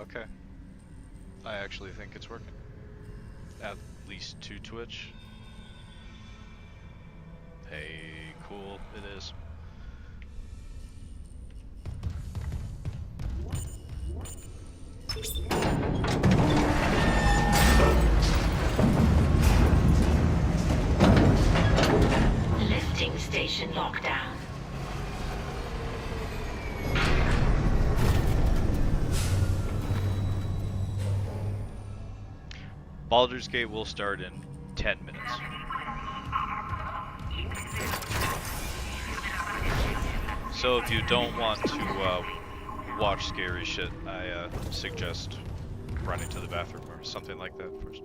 Okay. I actually think it's working. At least to Twitch. Hey, cool, it is. Lifting station lockdown. Baldur's Gate will start in 10 minutes. So if you don't want to watch scary shit, I suggest running to the bathroom or something like that first.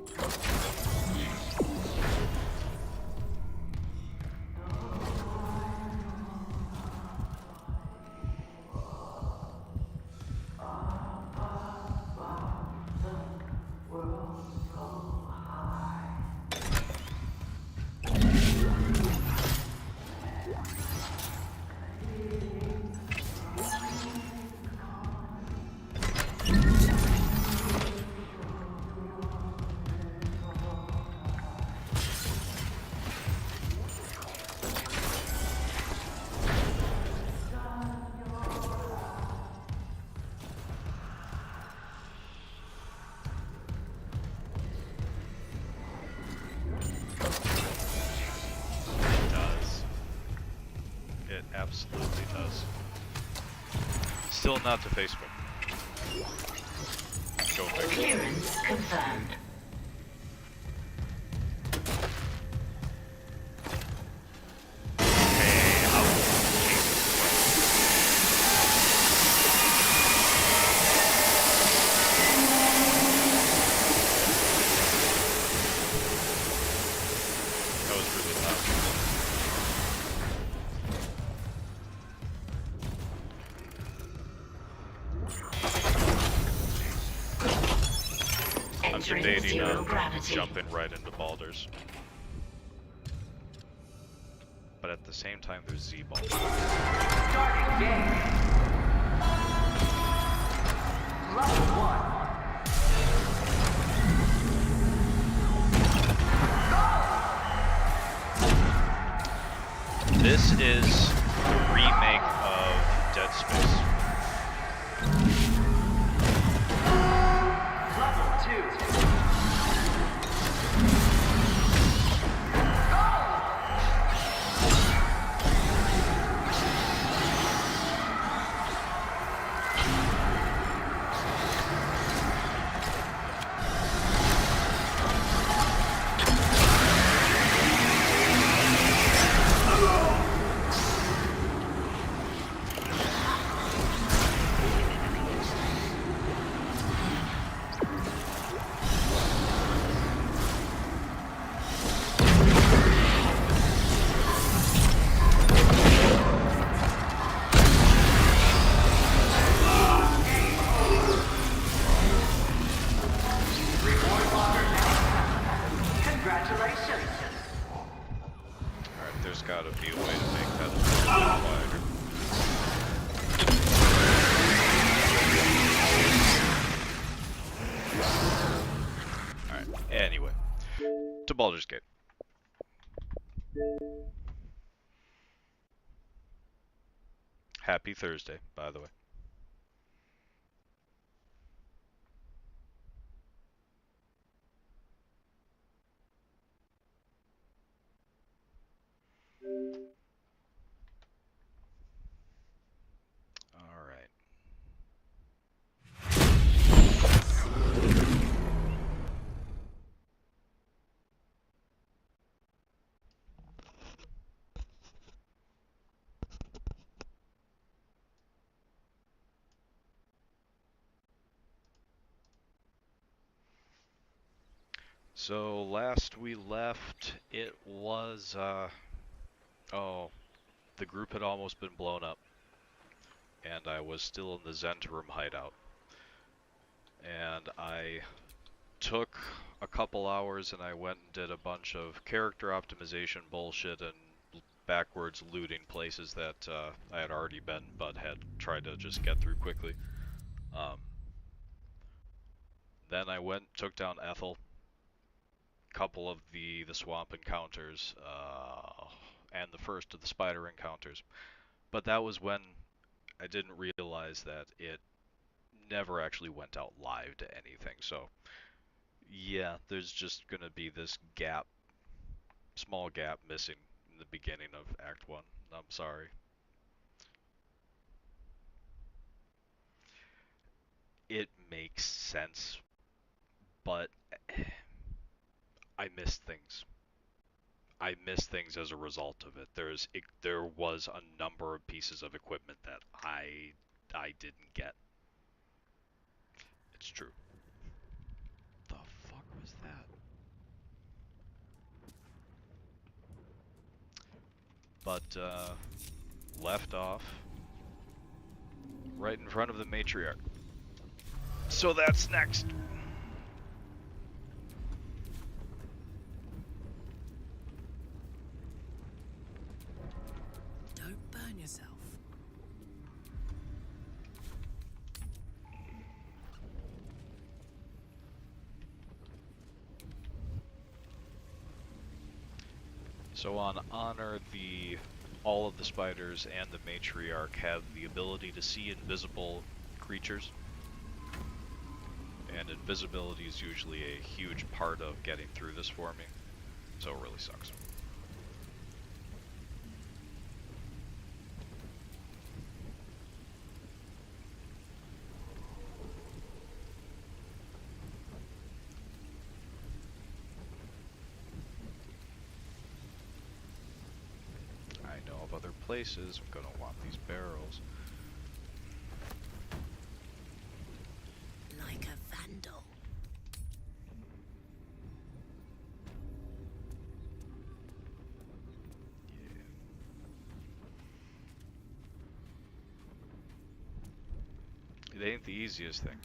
Absolutely does. Still not to Facebook. Go fix it. Clearance confirmed. That was really loud. I'm debating on jumping right into Baldur's. But at the same time, there's Z-Ball. Starting game. Level 1. This is the remake of Dead Space. Level 2. Congratulations. Alright, there's gotta be a way to make that a little bit wider. Alright, anyway. To Baldur's Gate. Happy Thursday, by the way. Alright. So last we left, it was, oh, the group had almost been blown up. And I was still in the Zentrum hideout. And I took a couple hours and I went and did a bunch of character optimization bullshit and backwards looting places that I had already been but had tried to just get through quickly. Then I took down Ethel, couple of the swamp encounters, and the first of the spider encounters. But that was when I didn't realize that it never actually went out live to anything. So yeah, there's just gonna be this gap, small gap missing in the beginning of Act 1. I'm sorry. It makes sense, but I missed things. I missed things as a result of it. There was a number of pieces of equipment that I didn't get. It's true. The fuck was that? But left off right in front of the matriarch. So that's next. Don't burn yourself. So on Honor, all of the spiders and the matriarch have the ability to see invisible creatures. And invisibility is usually a huge part of getting through this for me, so it really sucks. I know of other places. I'm gonna want these barrels. Like a vandal. It ain't the easiest thing.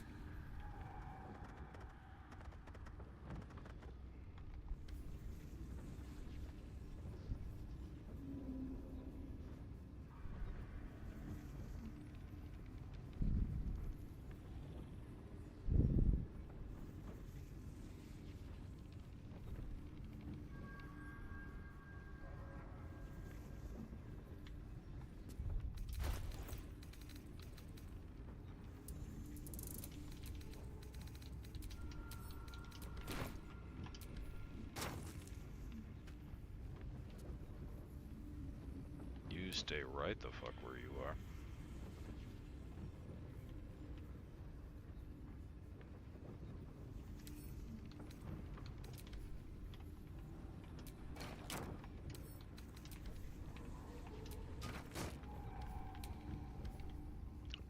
You stay right the fuck where you are.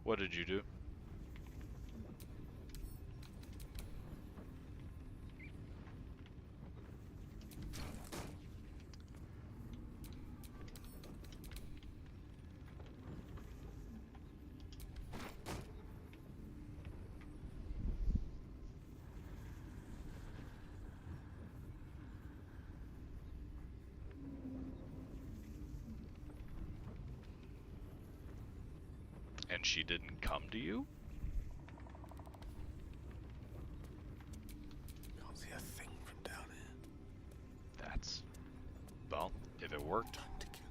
What did you do? And she didn't come to you? Can't see a thing from down here. That's... well, if it worked. Time to kill.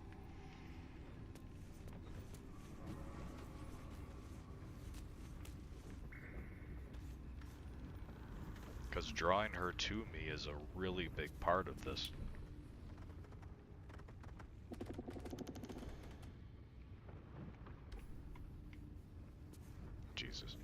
Because drawing her to me is a really big part of this. Jesus.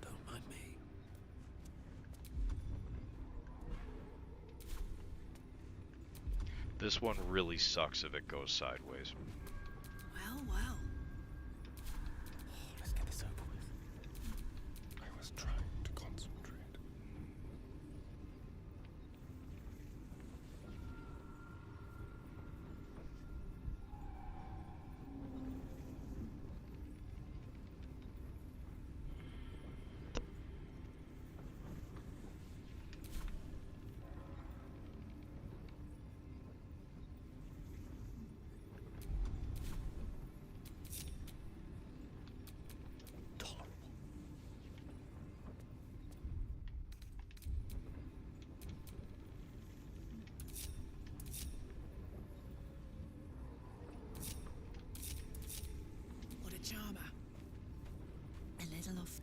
Don't mind me. This one really sucks if it goes sideways. Well, well. Let's get this over with. I was trying to concentrate.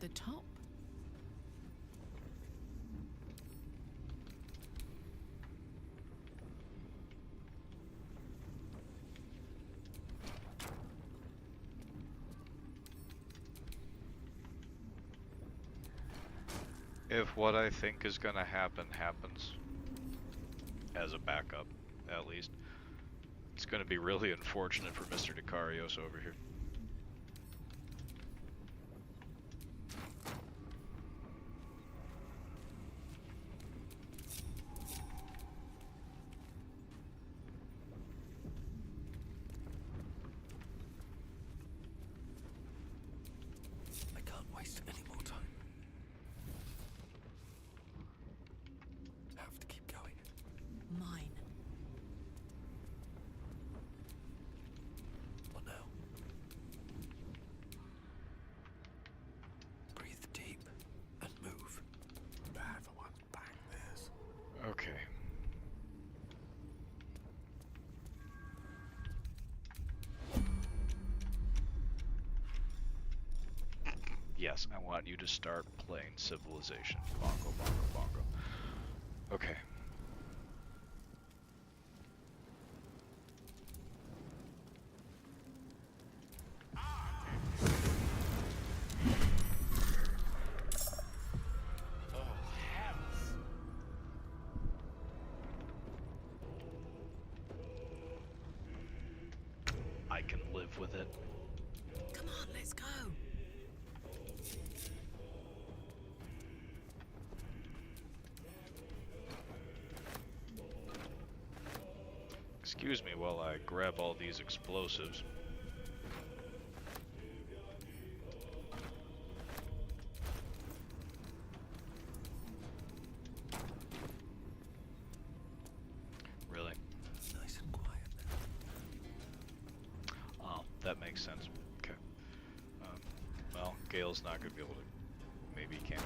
the top. If what I think is gonna happen happens, as a backup, at least, it's gonna be really unfortunate for Mr. Decarios over here. I can't waste any more time. Have to keep going. Mine. What now? Breathe deep and move. Bad for one. Bang this. Okay. Yes, I want you to start playing Civilization. Bongo, bongo, bongo. Okay. I can live with it. Come on, let's go. Excuse me while I grab all these explosives. Really? Nice and quiet now. Oh, that makes sense. Okay. Well, Gale's not gonna be able to. Maybe he can.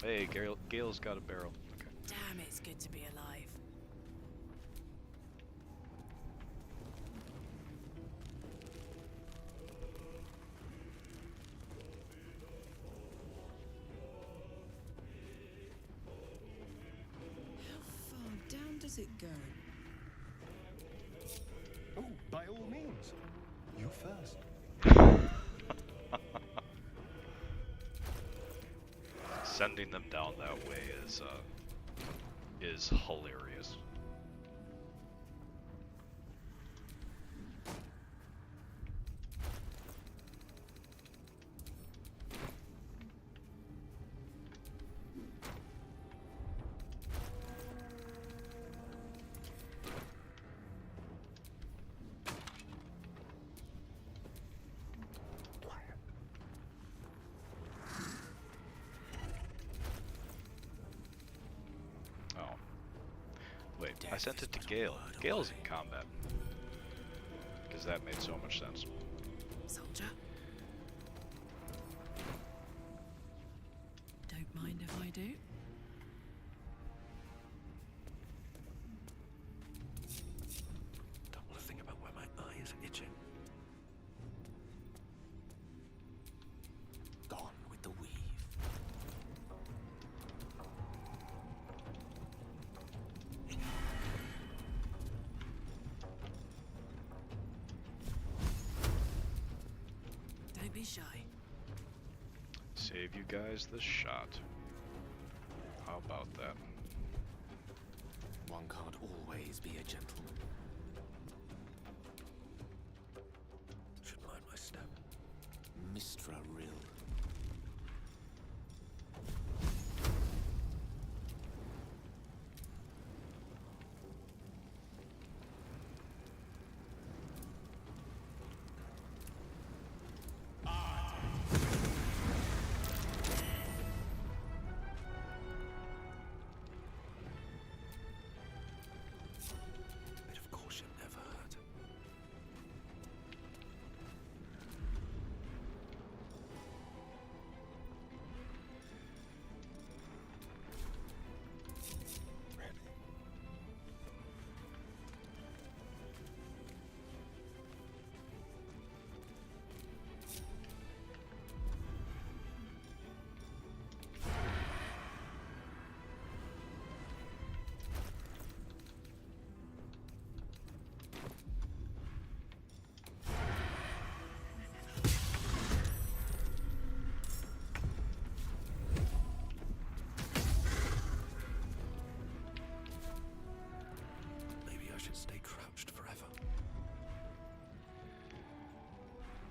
Hey, Gale's got a barrel. Okay. Damn, it's good to be alive. How far down does it go? Oh, by all means. You first. Sending them down that way is hilarious. Oh. Wait, I sent it to Gale. Gale's in combat. Because that made so much sense. Soldier. Don't mind if I do. Don't want to think about where my eyes are itching. Gone with the weave. Don't be shy. Save you guys the shot. How about that? One can't always be a gentleman. Should mind my step. Mistra Rill. Bit of caution never hurt.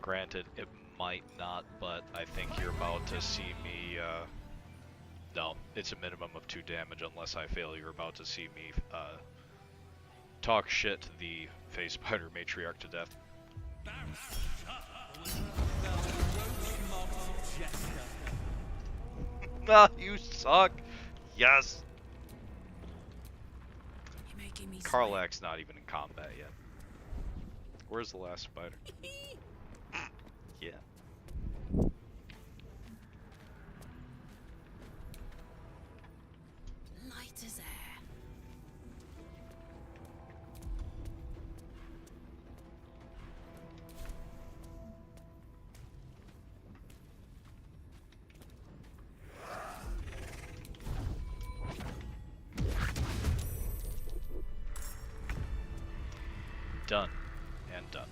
Granted, it might not, but I think you're about to see me, no, it's a minimum of 2 damage unless I fail. You're about to see me, talk shit to the Face Spider Matriarch to death. Nah, you suck! Yes! You're making me sweat. Karlak's not even in combat yet. Where's the last spider? Yeah. Light as air. Done. And done.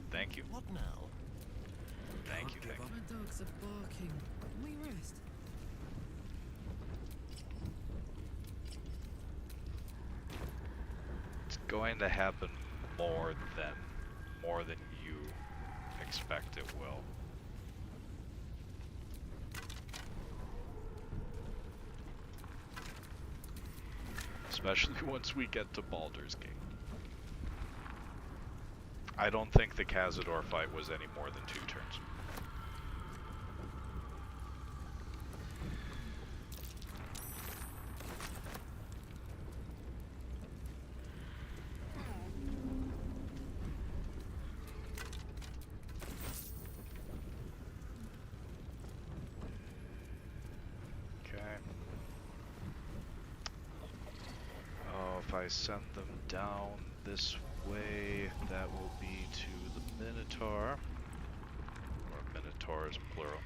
Thank you. What now? Thank you, Can't thank give you. My dogs are barking. Can we rest? It's going to happen more than you expect it will. Especially once we get to Baldur's Gate. I don't think the Cazador fight was any more than 2 turns. If I send them down this way, that will be to the Minotaur. Or Minotaurs, plural.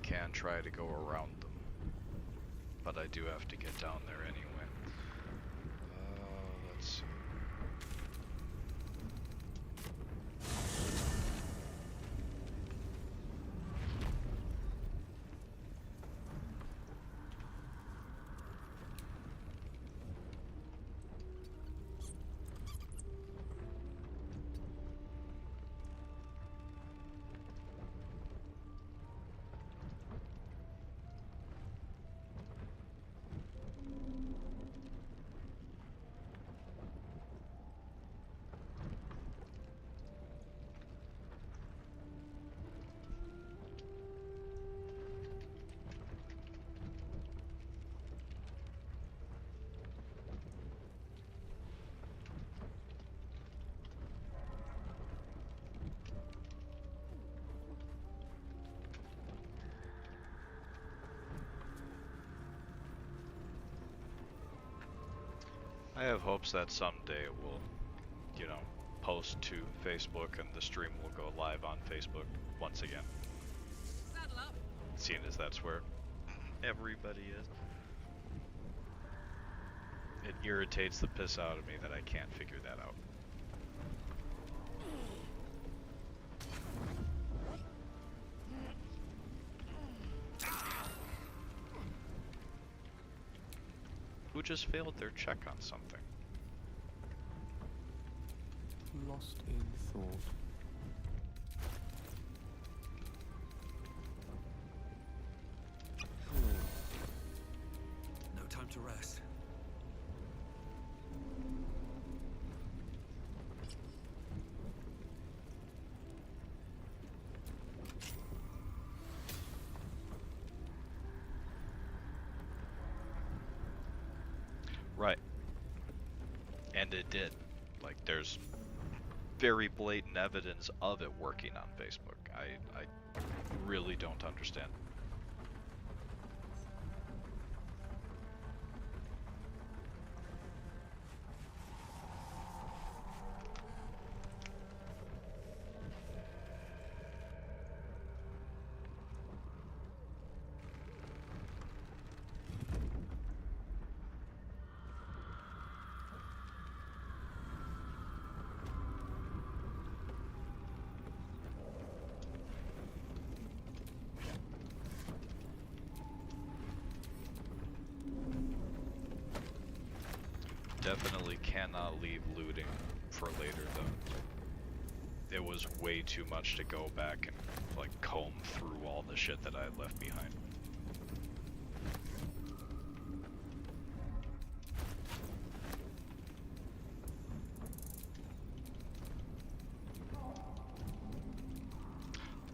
Can try to go around them, but I do have to get down there anyway. Let's see. I have hopes that someday it will, you know, post to Facebook and the stream will go live on Facebook once again. Saddle up. Seeing as that's where everybody is. It irritates the piss out of me that I can't figure that out. Who just failed their check on something? Lost in thought. No time to rest. Right. And it did. Like, there's very blatant evidence of it working on Facebook. I really don't understand. Definitely cannot leave looting for later though. It was way too much to go back and like comb through all the shit that I had left behind.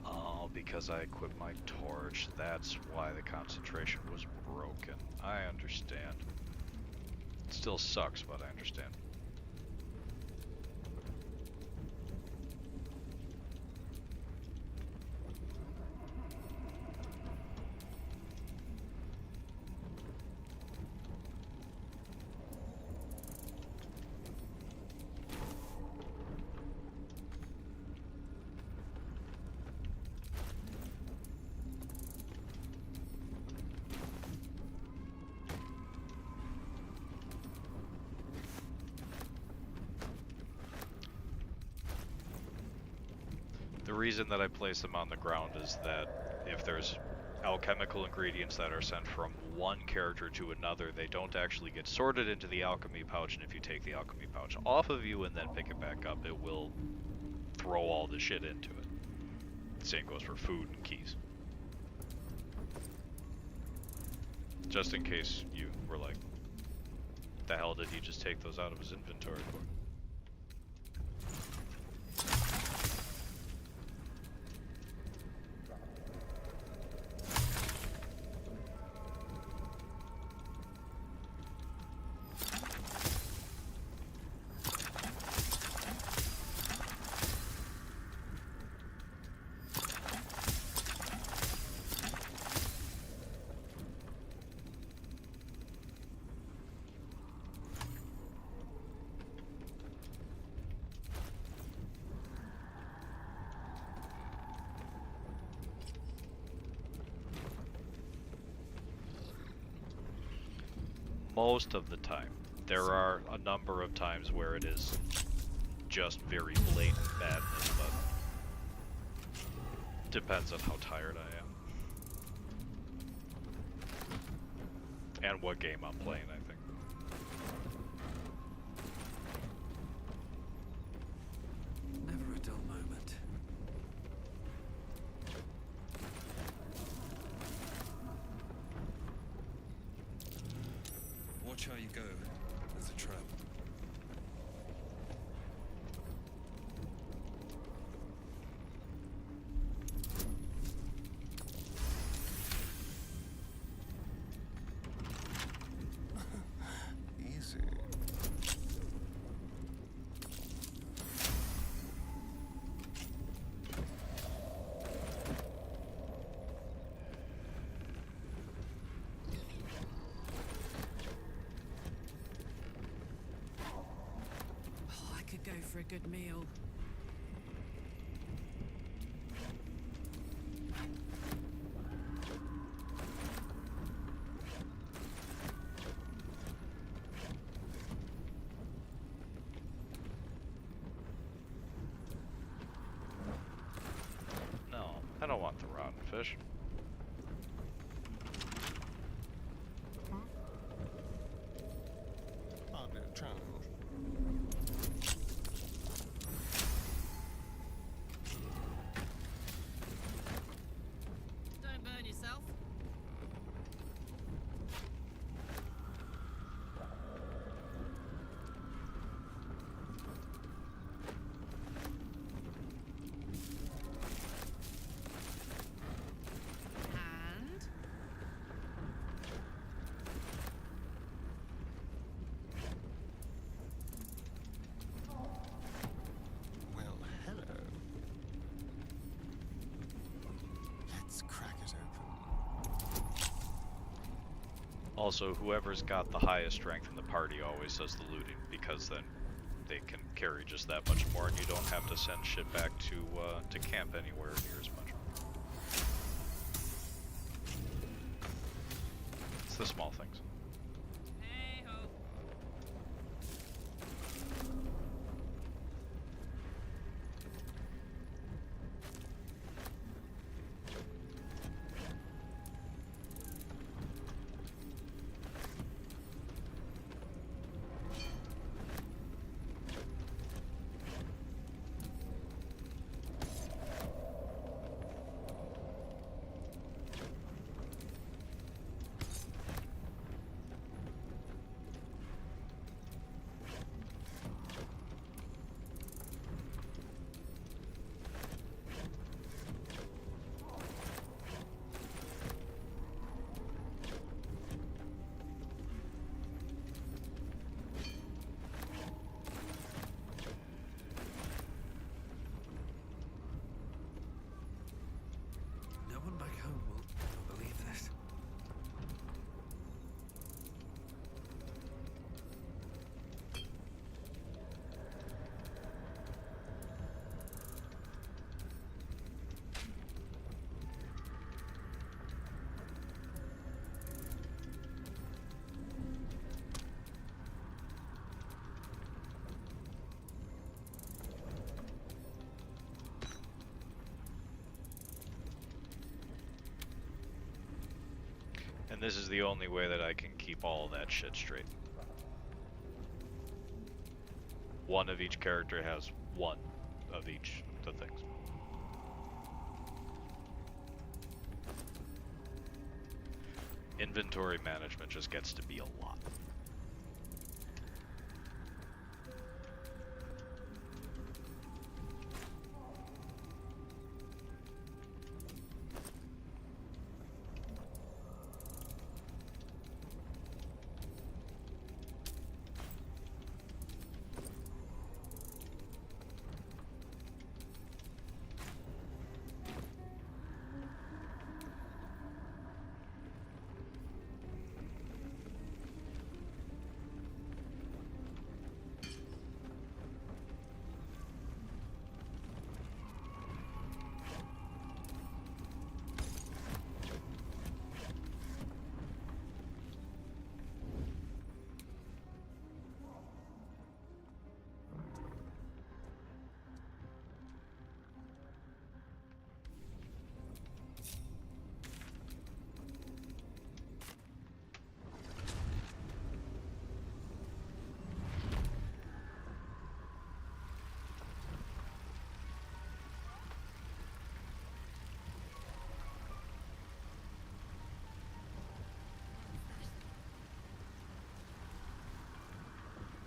Oh, because I equipped my torch, that's why the concentration was broken. I understand. It still sucks, but I understand. The reason that I place them on the ground is that if there's alchemical ingredients that are sent from one character to another, they don't actually get sorted into the alchemy pouch, and if you take the alchemy pouch off of you and then pick it back up, it will throw all the shit into it. Same goes for food and keys. Just in case you were like, the hell did he just take those out of his inventory for? Most of the time. There are a number of times where it is just very blatant madness, but depends on how tired I am. And what game I'm playing, I think. Never a dull moment. Watch how you go. There's a trap. Easy. Oh, I could go for a good meal. No, I don't want the rotten fish. Don't burn yourself. And Also, whoever's got the highest strength in the party always does the looting, because then they can carry just that much more, and you don't have to send shit back to camp anywhere near as much. It's the small things. Hey ho. No one back home will believe this. And this is the only way that I can keep all of that shit straight. One of each character has one of each of the things. Inventory management just gets to be a lot.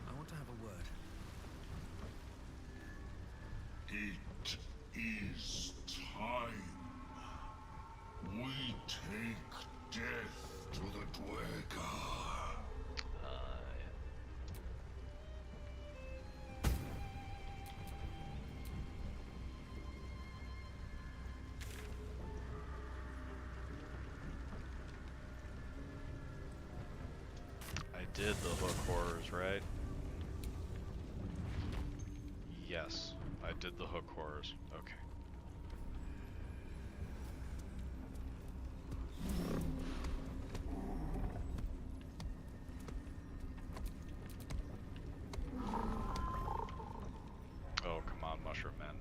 I want to have a word. It is time. We take death to the Dwergar. I did the hook horrors, right? Yes, I did the hook horrors. Okay. Oh, come on, Mushroom Man.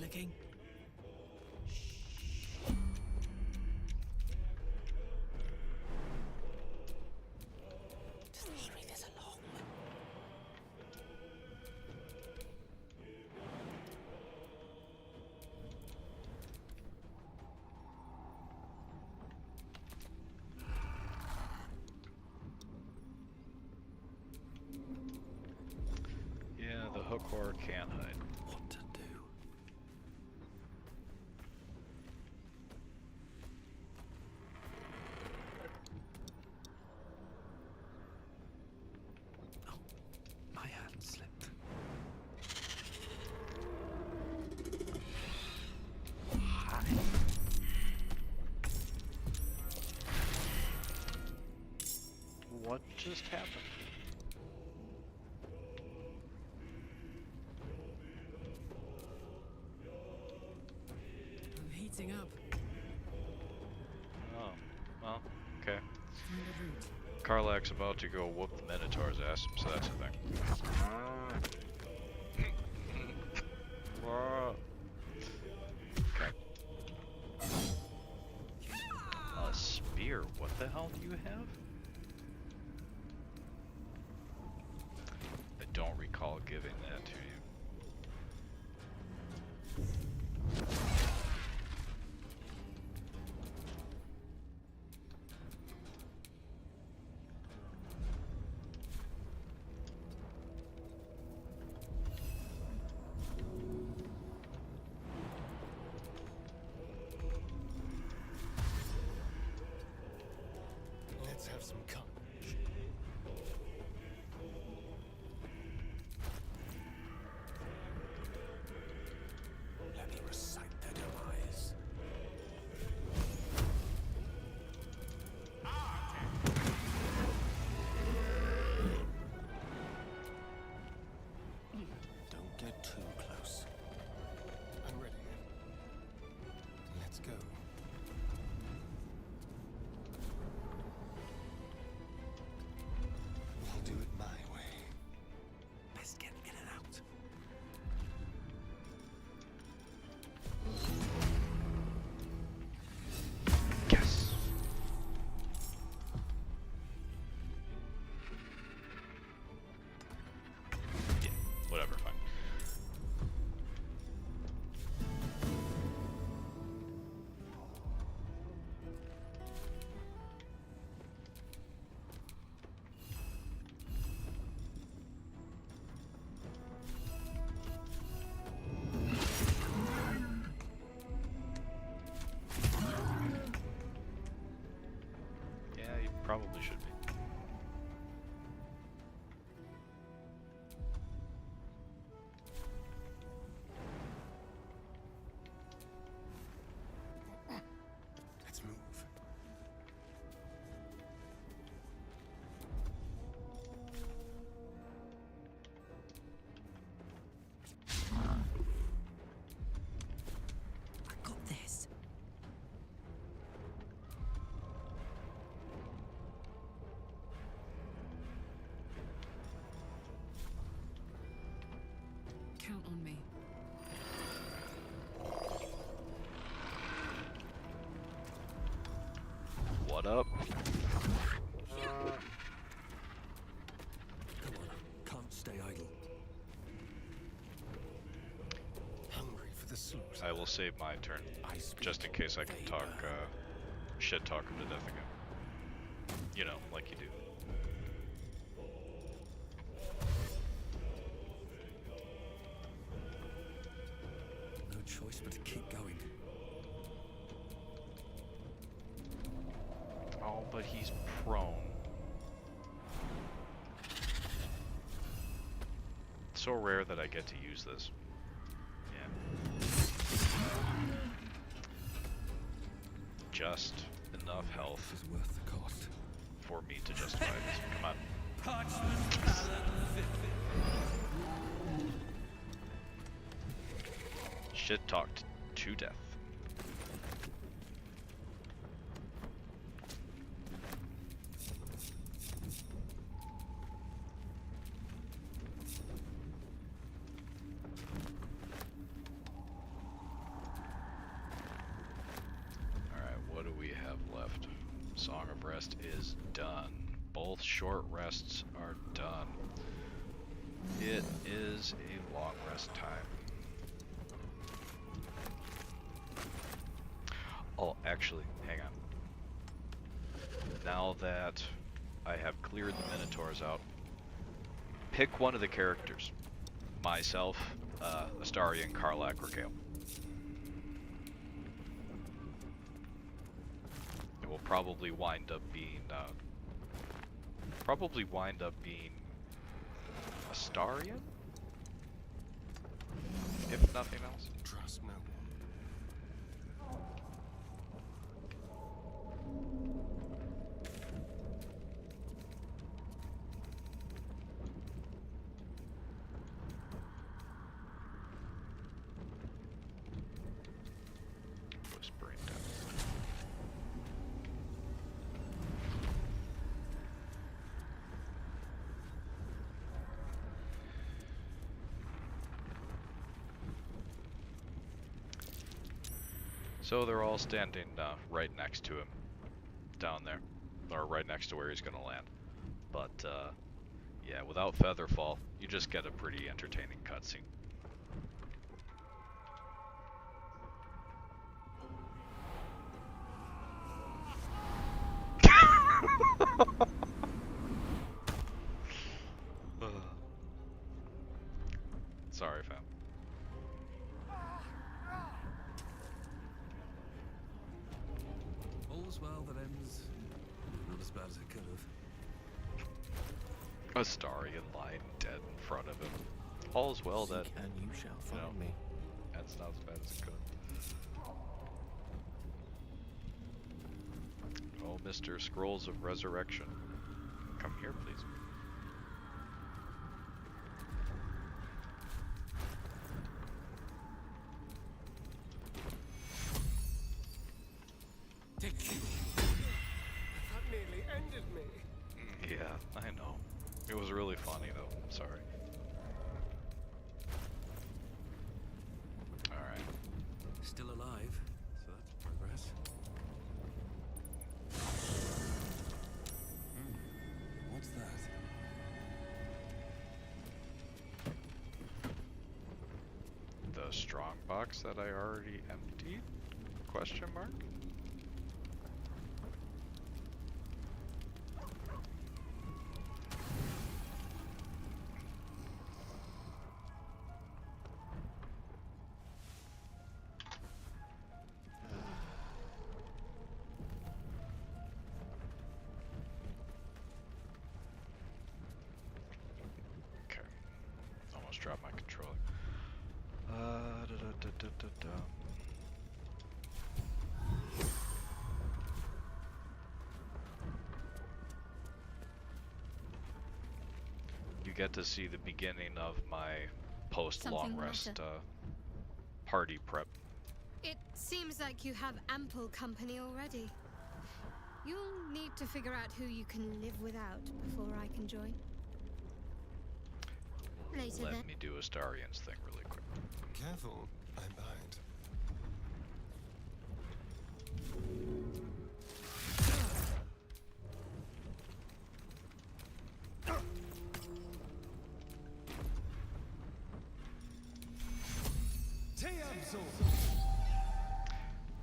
working? Just hurry this along. Yeah, the hook horror can hide. What to do? Oh, my hand slipped. Hi. What just happened? I'm heating up. Oh, well, okay. Find a route. Karlak's about to go whoop the Minotaur's ass, so that's the thing. Whoa. Okay. A spear? What the hell do you have? I don't recall giving that to you. Let's have some courage. Let me recite their demise. Don't get too close. I'm ready. Let's go. I'll do it my way. Best get in and out. Yes! Yeah, whatever, fine. Yeah, you probably should be. Let's move. I got this. Count on me. What up? Come on, can't stay idle. Hungry for the slaughter. I will save my turn, I speak, just in case I can they talk, burn. shit talk him to death again. You know, like you do. No choice but to keep going. Oh, but he's prone. It's so rare that I get to use this. Yeah. Just enough health Is worth the cost. for me to justify this. Come on. Shit talked to death. short rests are done. It is a long rest time. Oh, actually, hang on. Now that I have cleared the Minotaurs out, pick one of the characters. Myself, Astarion, Karlak, or Gale. It will probably wind up being Astarion, if nothing else. Trust no one. Whispering down. So they're all standing right next to him, down there, or right next to where he's gonna land. But yeah, without Featherfall, you just get a pretty entertaining cutscene. Sorry, fam. All's well that ends not as bad as it could have. Astarion lying dead in front of him. All's well that Seek and you shall find me. that's not as bad as it could. Oh, Mr. Scrolls of Resurrection. Come here, please. Take you. That nearly ended me. Yeah, I know. It was really funny though. I'm sorry. Alright. Still alive, so that's progress. What's that? The strong box that I already emptied? Question mark? Okay. Almost dropped my controller. Da. You get to see the beginning of my post-long Something the rest matter? party prep. It seems like you have ample company already. You'll need to figure out who you can live without before I can join. Later Let then. me do Astarion's thing really quick. Careful, I'm behind.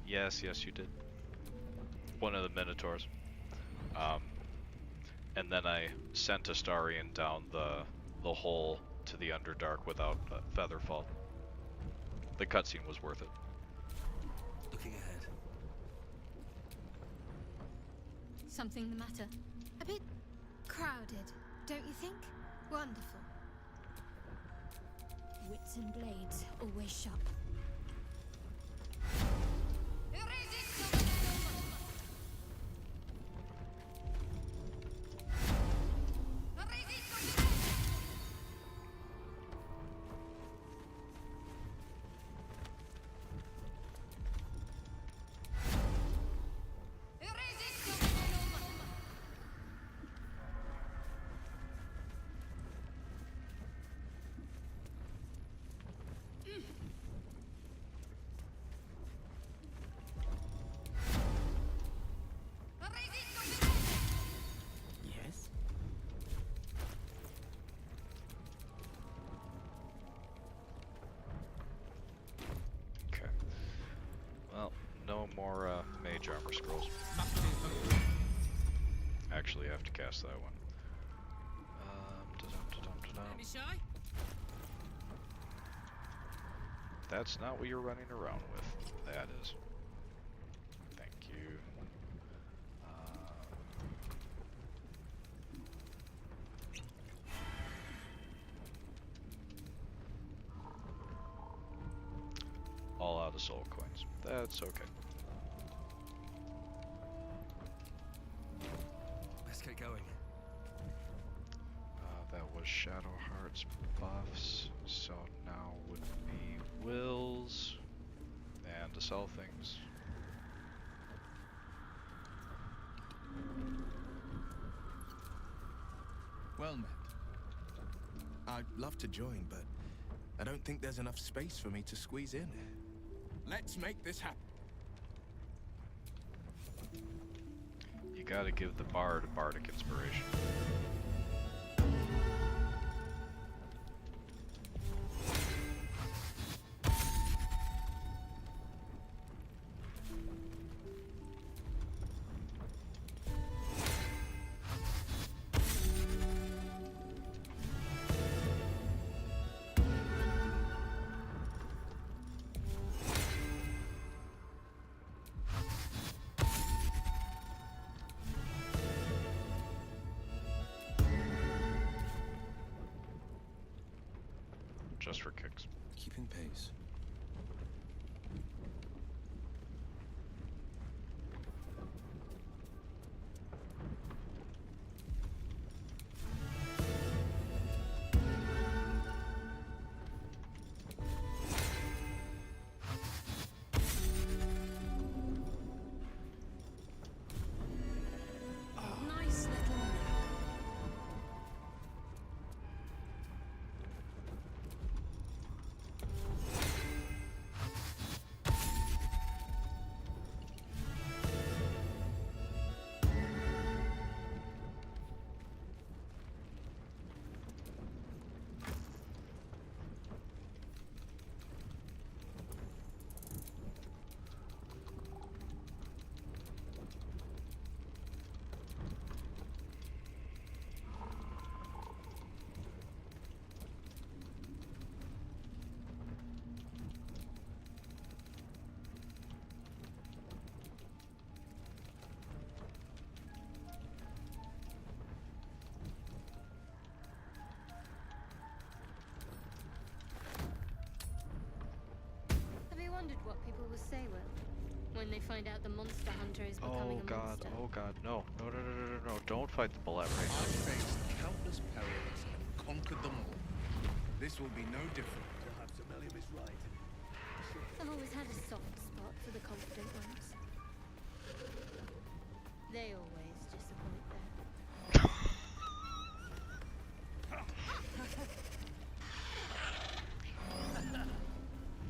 Yes, you did. One of the Minotaurs. And then I sent Astarion down the hole to the Underdark without Featherfall. The cutscene was worth it. Looking ahead. Something the matter? A bit crowded, don't you think? Wonderful. Wits and blades always sharp. mage armor scrolls. Actually, I have to cast that one. Don't be shy. That's not what you're running around with. That is. Thank you. All out of soul coins. That's okay. Let's get going. That was Shadowheart's buffs, so now would be Will's, and to sell things. Well met. I'd love to join, but I don't think there's enough space for me to squeeze in. Let's make this happen. You gotta give the bard a bardic inspiration. Just for kicks. Keeping pace. Nice little man. Have you wondered what people will say, Will, when they find out the monster hunter is becoming a monster? Oh god, no. No, don't fight the bullet right now. I've faced countless perils and conquered them all. This will be no different. Perhaps Amelia is right. I've always had a soft spot for the confident ones. They always disappoint though.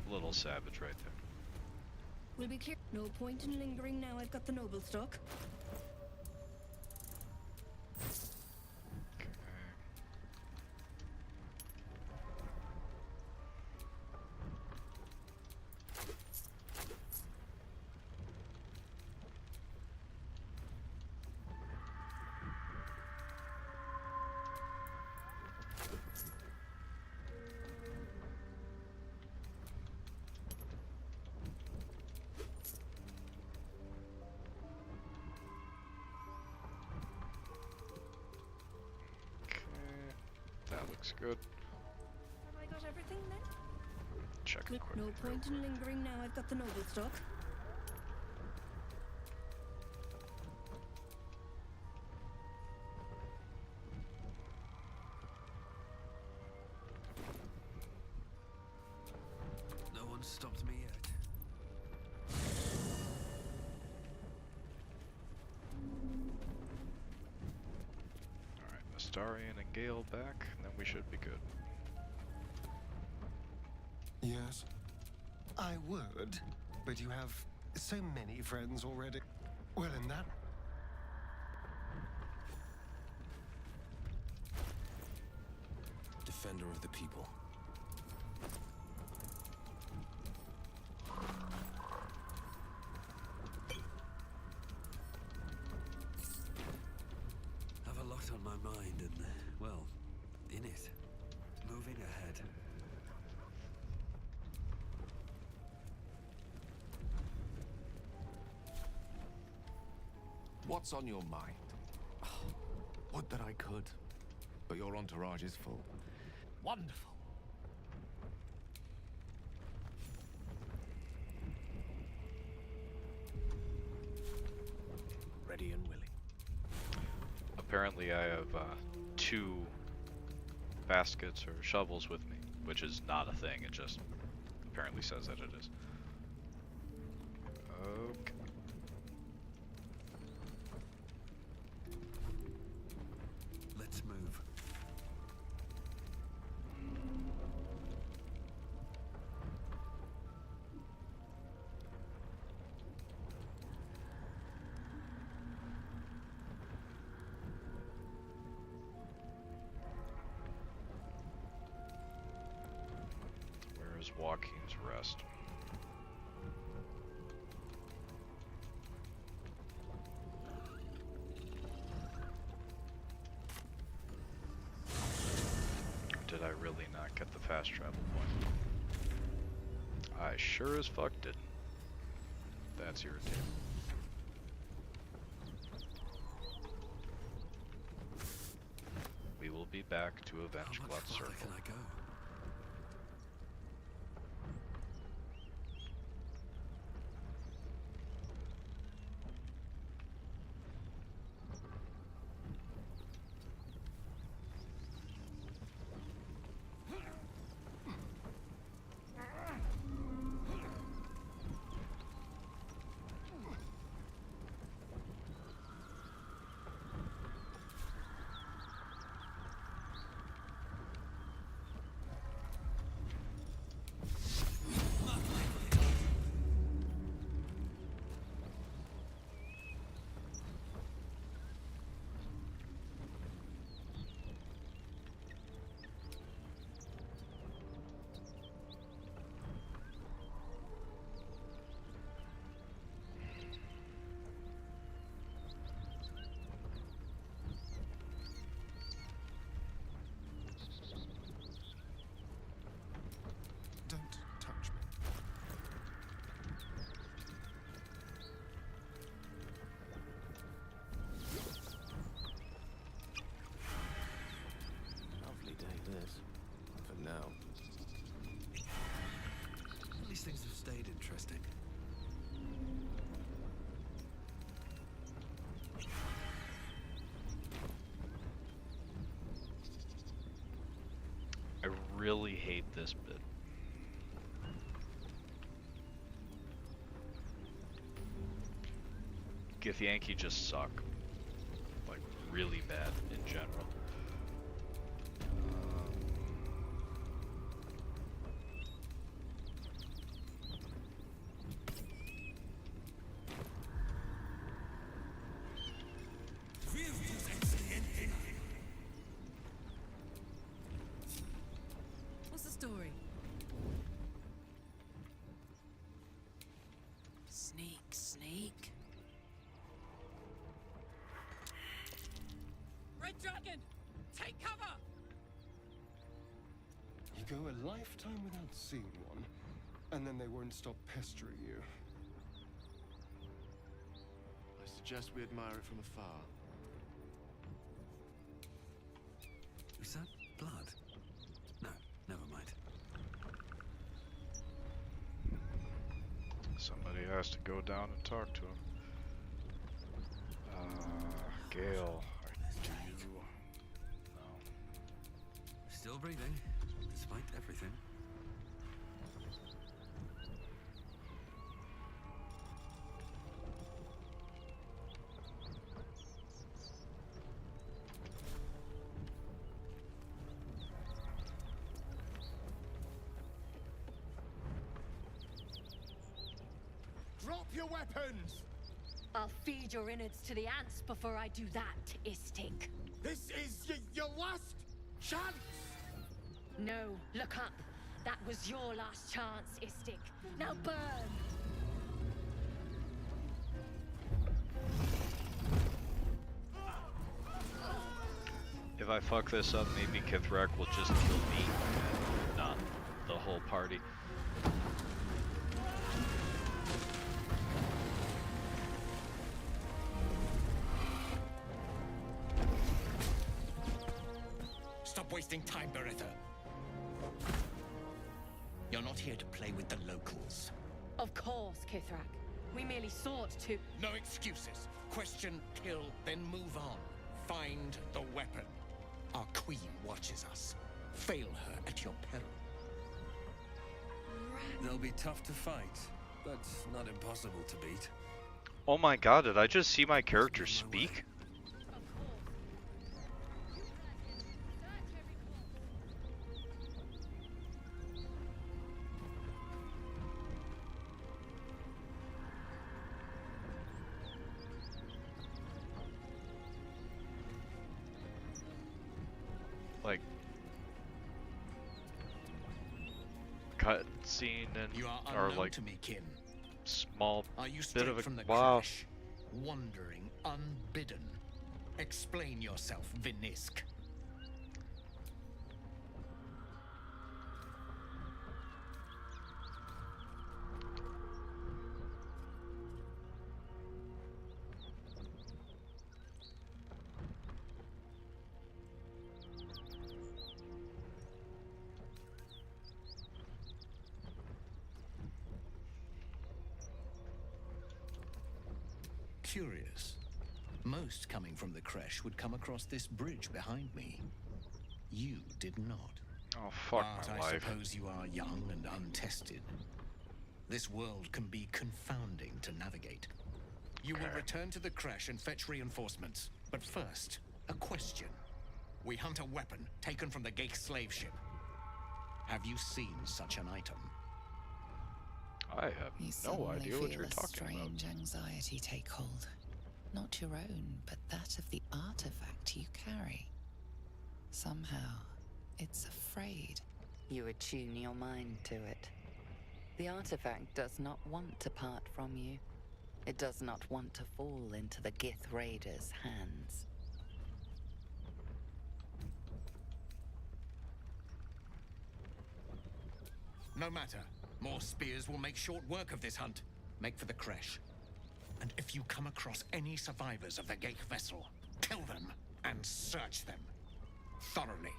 Little savage right there. We'll be clear. No point in lingering now I've got the noble stock. Okay. That looks good. Have I got everything then? Check No equipment. point in lingering now I've got the noble stock. No one stopped me yet. Alright, Astarion and Gale back, and then we should be good. Yes, I would, but you have so many friends already. Well, in that... Defender of the people. What's on your mind? Would that I could, but your entourage is full. Wonderful. Ready and willing. Apparently I have 2 baskets or shovels with me, which is not a thing, it just apparently says that it is. Okay. Let's move. Where is Joaquin's Rest? Did I really not get the fast travel point? I sure as fuck didn't. That's irritating. We will be back to avenge Glut's Circle. Can I go? Don't touch me. Lovely day this. For now. These things have stayed interesting. I really hate this bit. Githyanki just suck. Like, really bad in general. What's the story? Sneak, sneak. Red Dragon! Take cover! You go a lifetime without seeing one, and then they won't stop pestering you. I suggest we admire it from afar. Is that blood? No, never mind. Somebody has to go down and talk to him. Gale, are you... No. Still breathing, despite everything. Drop your weapons! I'll feed your innards to the ants before I do that, Istik. This is your last chance! No, look up. That was your last chance, Istik. Now burn! If I fuck this up, maybe Kithrak will just kill me, and not the whole party. Stop wasting time, Beretta. You're not here to play with the locals. Of course, Kithrak. We merely sought to... No excuses. Question, kill, then move on. Find the weapon. Our queen watches us. Fail her at your peril. They'll be tough to fight, but not impossible to beat. Oh my god, did I just see my character speak? Like cutscene and You are or unknown like to me, kin. small Are you bit straight of a from the wow. crash? Wandering unbidden. Explain yourself, Vinisk. Curious. Most coming from the creche would come across this bridge behind me. You did not. Oh fuck But my I life. suppose you are young and untested. This world can be confounding to navigate. You will return to the creche and fetch reinforcements. But first, a question. We hunt a weapon taken from the Geik slave ship. Have you seen such an item? I have You no suddenly idea what feel you're a talking about. strange anxiety take hold. Not your own, but that of the artifact you carry. Somehow, it's afraid. You attune your mind to it. The artifact does not want to part from you. It does not want to fall into the Gith Raiders' hands. No matter. More spears will make short work of this hunt. Make for the creche. And if you come across any survivors of the Geik vessel, kill them and search them. Thoroughly.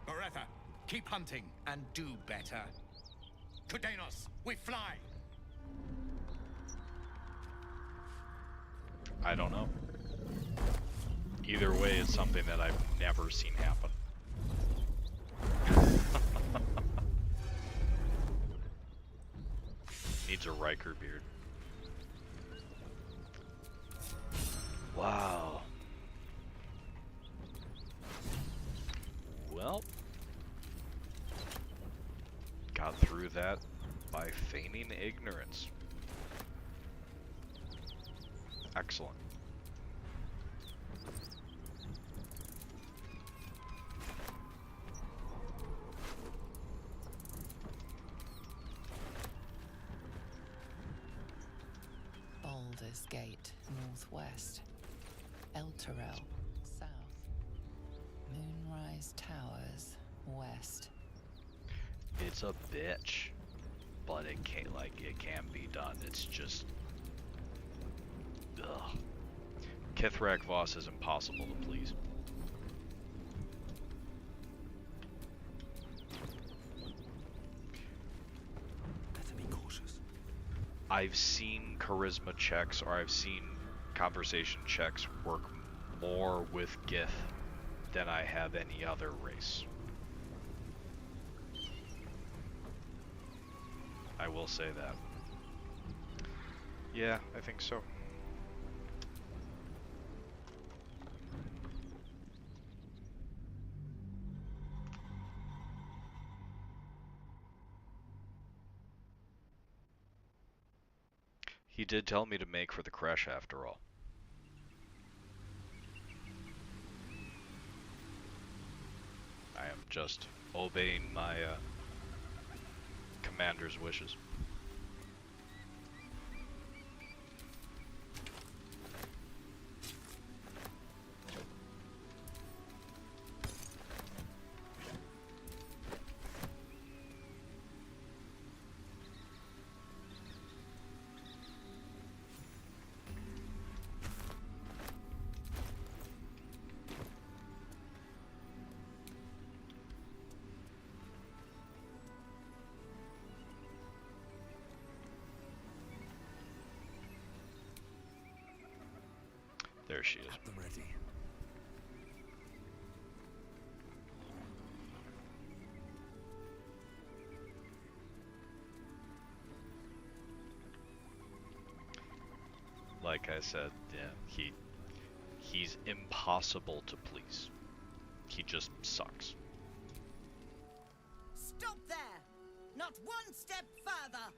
Beretta, keep hunting and do better. Kudenos, we fly! I don't know. Either way, it's something that I've never seen happen. Needs a Riker beard. Wow. Well, got through that by feigning ignorance. Excellent. Baldur's Gate, northwest. Elturel, south. Moonrise Towers, west. It's a bitch, but it can't, like, it can be done. It's just, ugh. Kithrak Voss is impossible to please. Better be cautious. I've seen charisma checks, or I've seen conversation checks work more with Gith than I have any other race. I will say that. Yeah, I think so. He did tell me to make for the crash after all. I am just obeying my commander's wishes. there she is. At the ready. Like I said, yeah, he's impossible to please. He just sucks. Stop there! Not one step further!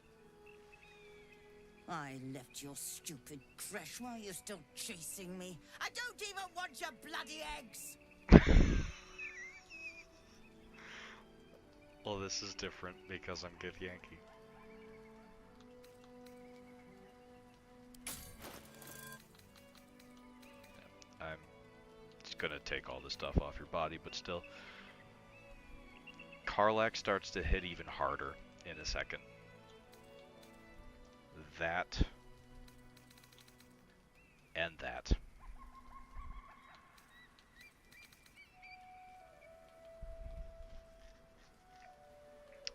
I left your stupid creche while you're still chasing me. I don't even want your bloody eggs! Well, this is different because I'm Githyanki. I'm just gonna take all this stuff off your body, but still. Karlak starts to hit even harder in a second. That. And that.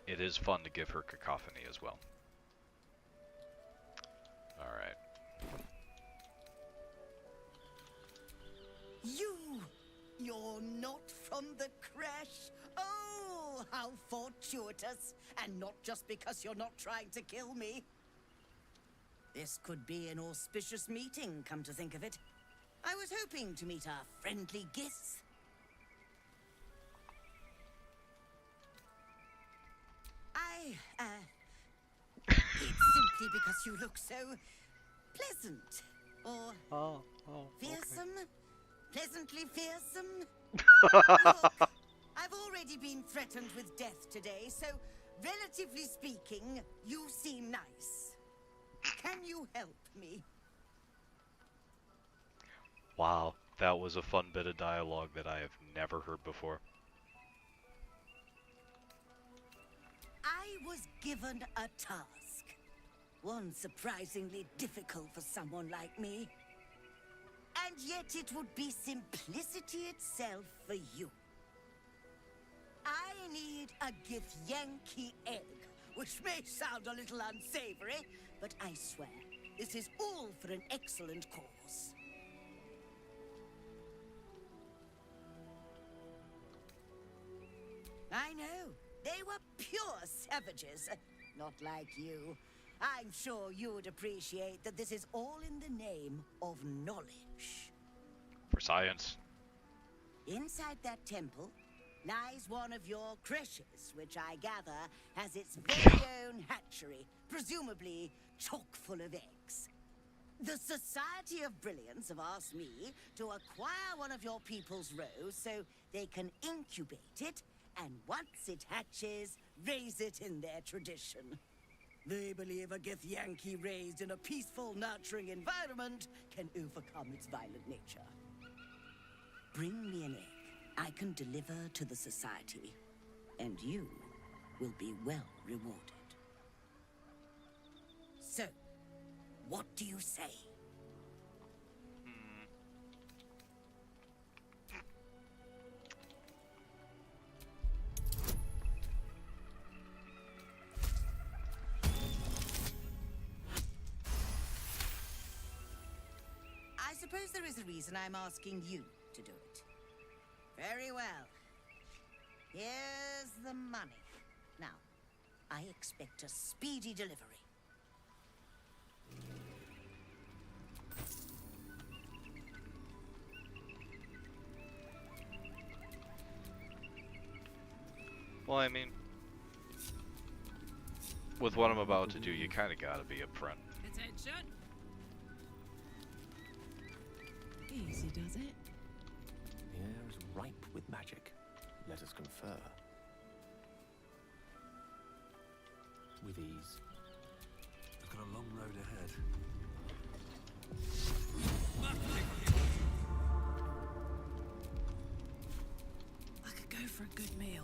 It is fun to give her cacophony as well. Alright. You're not from the creche? Oh, how fortuitous. And not just because you're not trying to kill me. This could be an auspicious meeting, come to think of it. I was hoping to meet our friendly guests. It's simply because you look so pleasant. Or fearsome? Okay. Pleasantly fearsome? Look, I've already been threatened with death today, so relatively speaking, you seem nice. Can you help me? Wow, that was a fun bit of dialogue that I have never heard before. I was given a task. One surprisingly difficult for someone like me. And yet it would be simplicity itself for you. I need a Githyanki egg, which may sound a little unsavory, but I swear, this is all for an excellent cause. I know. They were pure savages. Not like you. I'm sure you would appreciate that this is all in the name of knowledge. For science. Inside that temple lies one of your creches, which I gather has its very own hatchery, presumably chock full of eggs. The Society of Brilliance have asked me to acquire one of your people's rows so they can incubate it, and once it hatches, raise it in their tradition. They believe a Githyanki raised in a peaceful, nurturing environment can overcome its violent nature. Bring me an egg I can deliver to the Society, and you will be well rewarded. So, what do you say? I suppose there is a reason I'm asking you to do it. Very well. Here's the money. Now, I expect a speedy delivery. Well, I mean, with what I'm about to do, you kind of gotta be upfront. Attention. Easy does it. The air is ripe with magic. Let us confer. With ease. We've got a long road ahead. I could go for a good meal.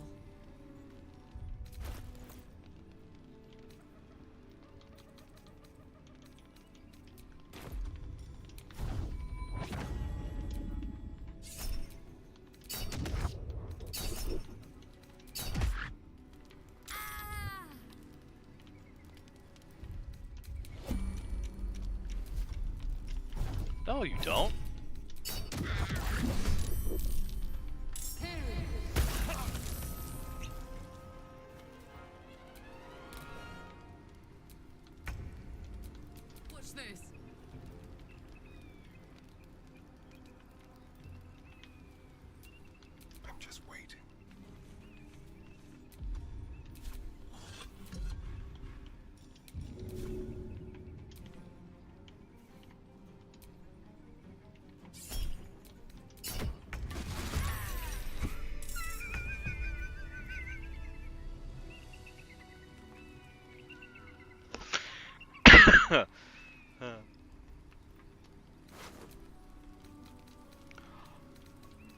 No, you don't. this? I'm just waiting.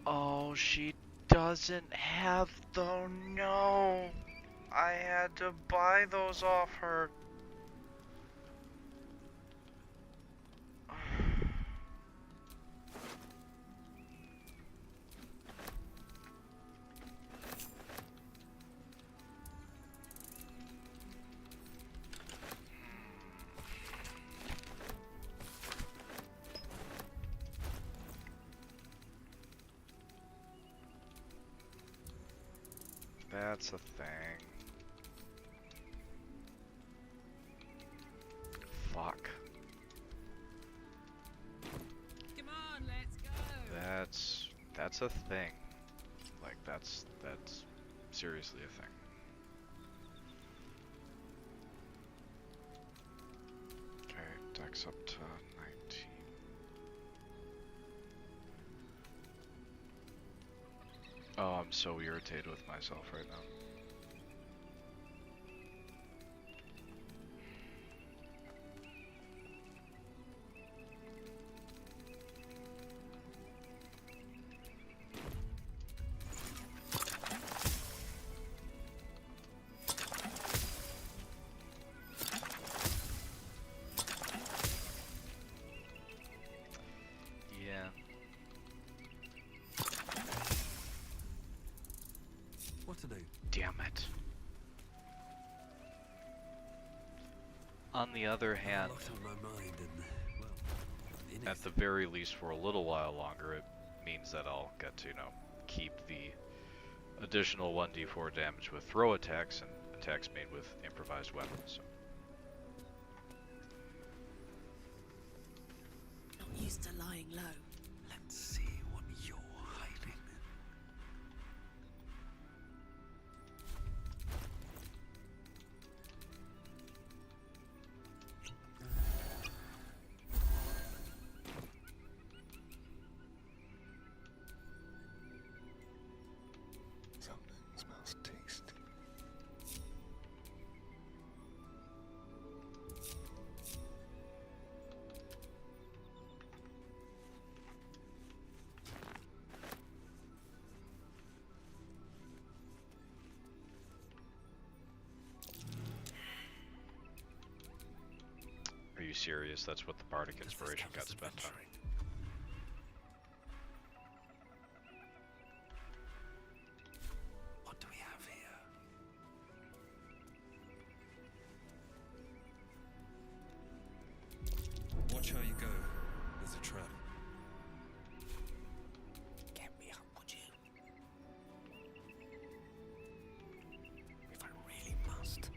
Oh, she doesn't have the no. I had to buy those off her. That's a thing. Fuck. Come on, let's go. That's a thing. Like that's seriously a thing. Okay, dex up to 19. Oh, I'm so irritated with myself right now. Yeah. What to do? Damn it. On the other hand, A lot on my mind and, well, in at it. the very least for a little while longer, it means that I'll get to, keep the additional 1d4 damage with throw attacks and attacks made with improvised weapons. So. Not used to lying low. Let's see what you're hiding. Something smells tasty. Are you serious? That's what the Bardic Inspiration got spent on. What do we have here? Watch how you go. There's a trap. Get me up, would you? If I really must.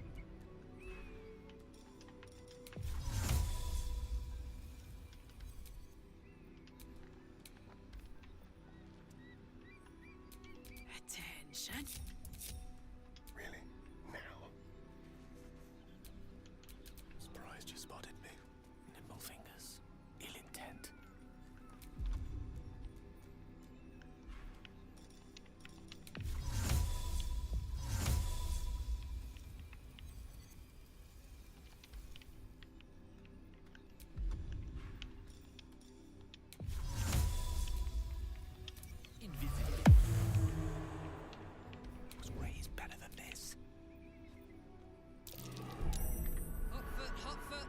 Attention. Really? Now? Surprised you spotted me. Nimble fingers. Ill intent. Invisibility. Was raised better than this. Hot foot,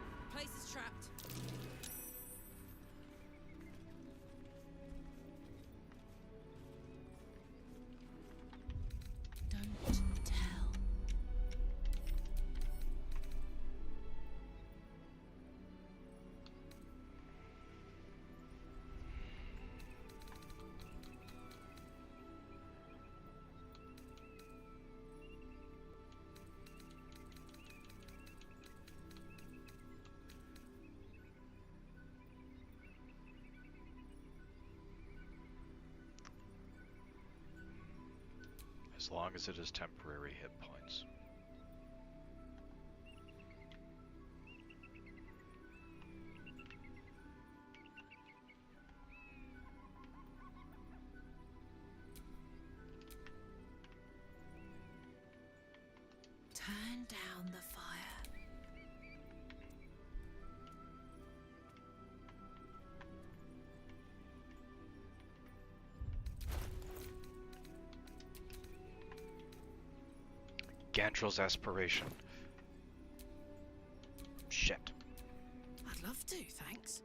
as long as it is temporary hit points. Turn down the fire. Gantrel's aspiration. Shit. I'd love to, thanks.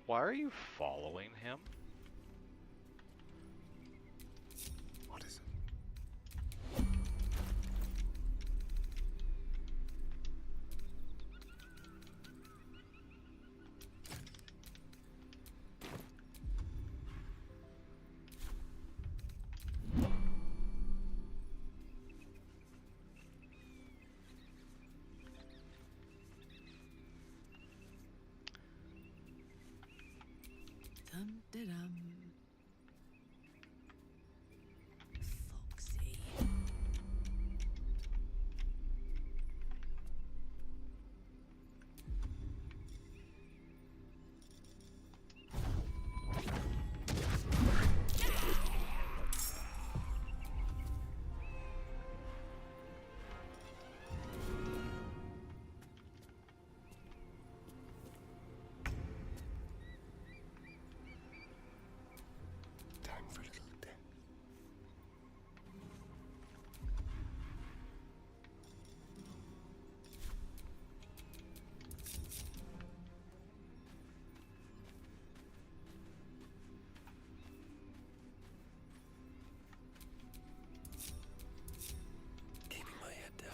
Why are you following him? What is it? Dum-de-dum. Foxy. Time for a little death. Keeping my head down.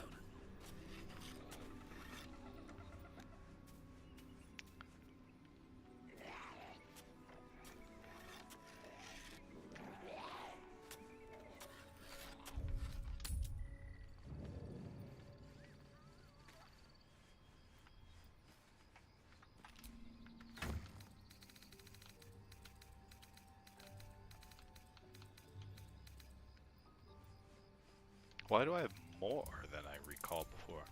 Why do I have more than I recall before?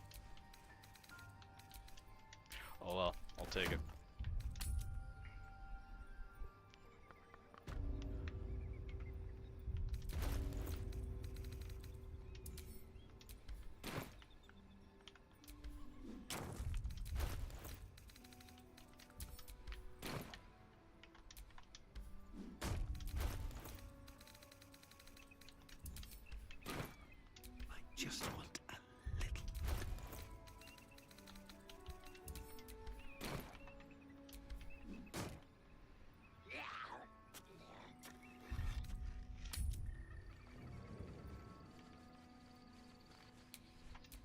Oh well, I'll take it. I just want a little.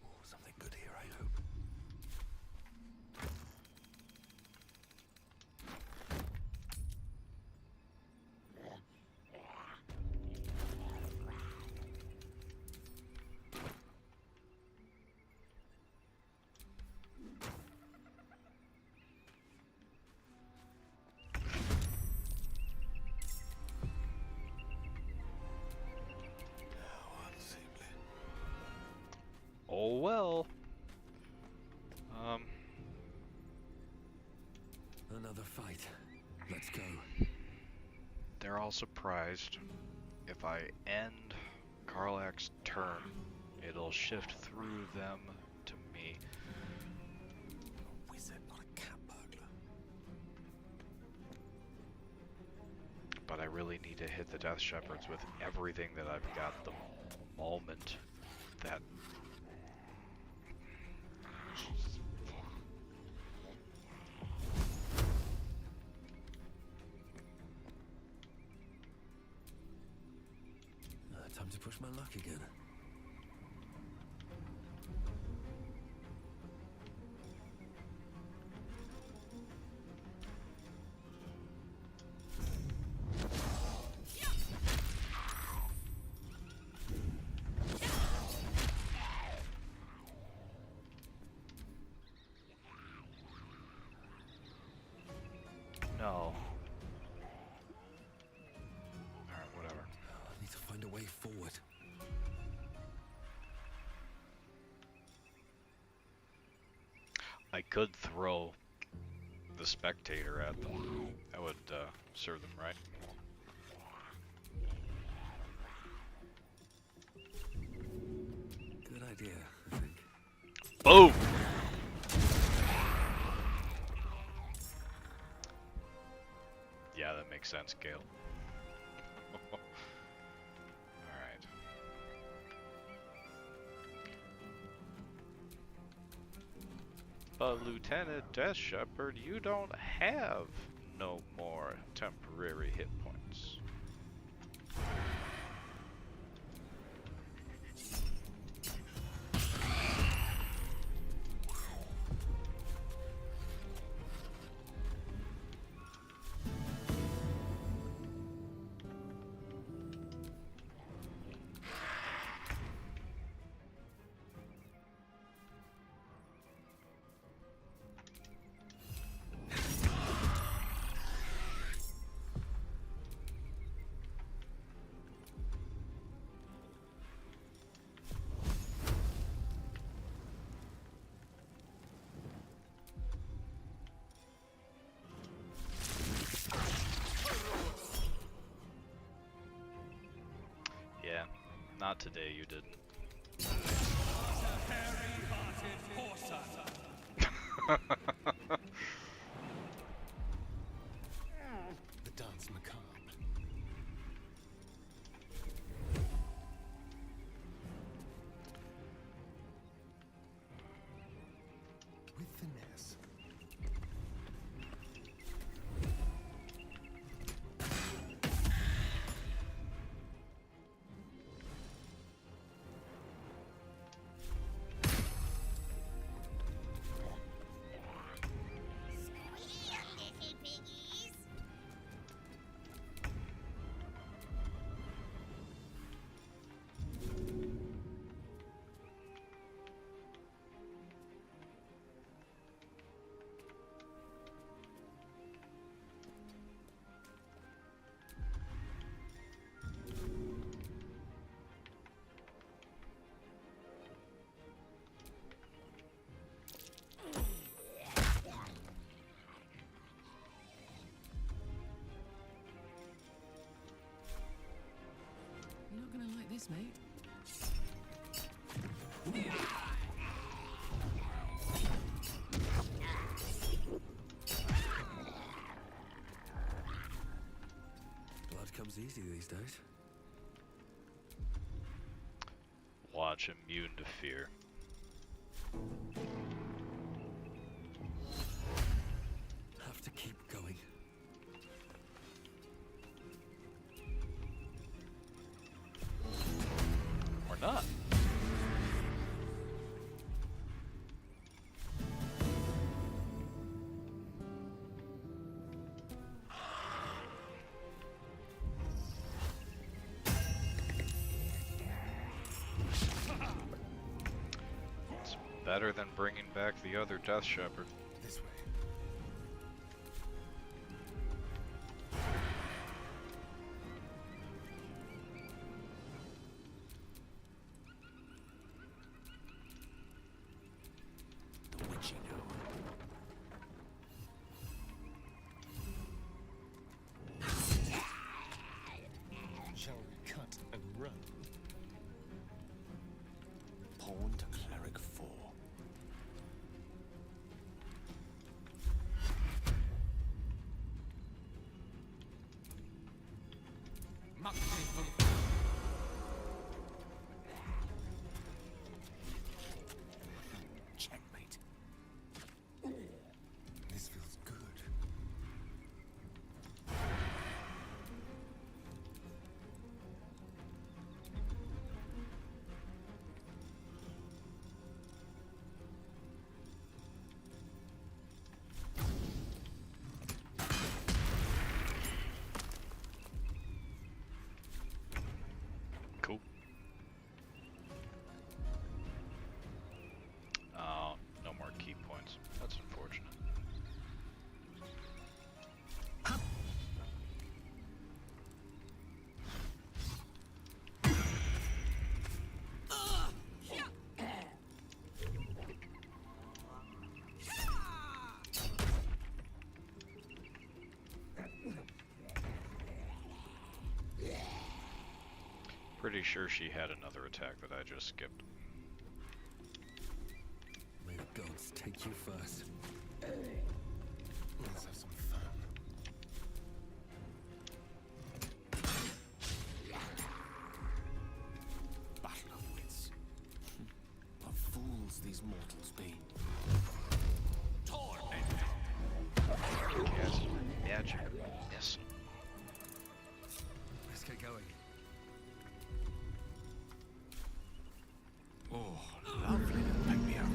Oh, something good here, I hope. How unseemly. Oh well. Another fight. Let's go. They're all surprised. If I end Karlach's turn, it'll shift through them to me. A wizard, not a cat burglar. But I really need to hit the Death Shepherds with everything that I've got at the moment. That Time to push my luck again. no. Alright, whatever. I need to find a way forward. I could throw the spectator at them. That would serve them right. Good idea, I think. Boom! Yeah, that makes sense, Gale. Alright. But Lieutenant Death Shepherd, you don't have no more temporary hit points. Yeah, not today you didn't. The dance macabre. With finesse. You're not gonna like this, mate. Blood comes easy these days. Watch Immune to Fear. Have to keep going. Or not. It's better than bringing back the other Death Shepherd. This way. The witching hour. Shall we cut and run? Pawn to cleric 4. pretty sure she had another attack that I just skipped. May the gods take you first. Let's have some fun. Battle of wits. What fools these mortals be. Cast magic missile. Let's get going. Oh, lovely to pick me up.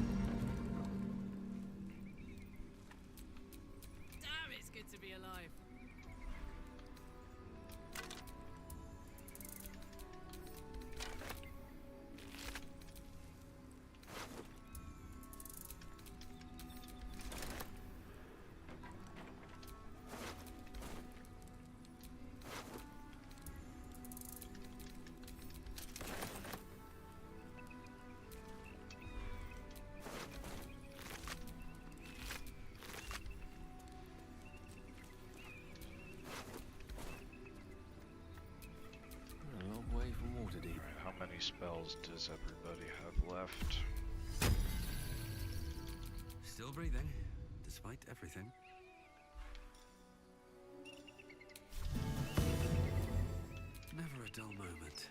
Damn, it's good to be alive. A long way from Waterdeep. Alright, how many spells does everybody have left? Still breathing, despite everything. Never a dull moment.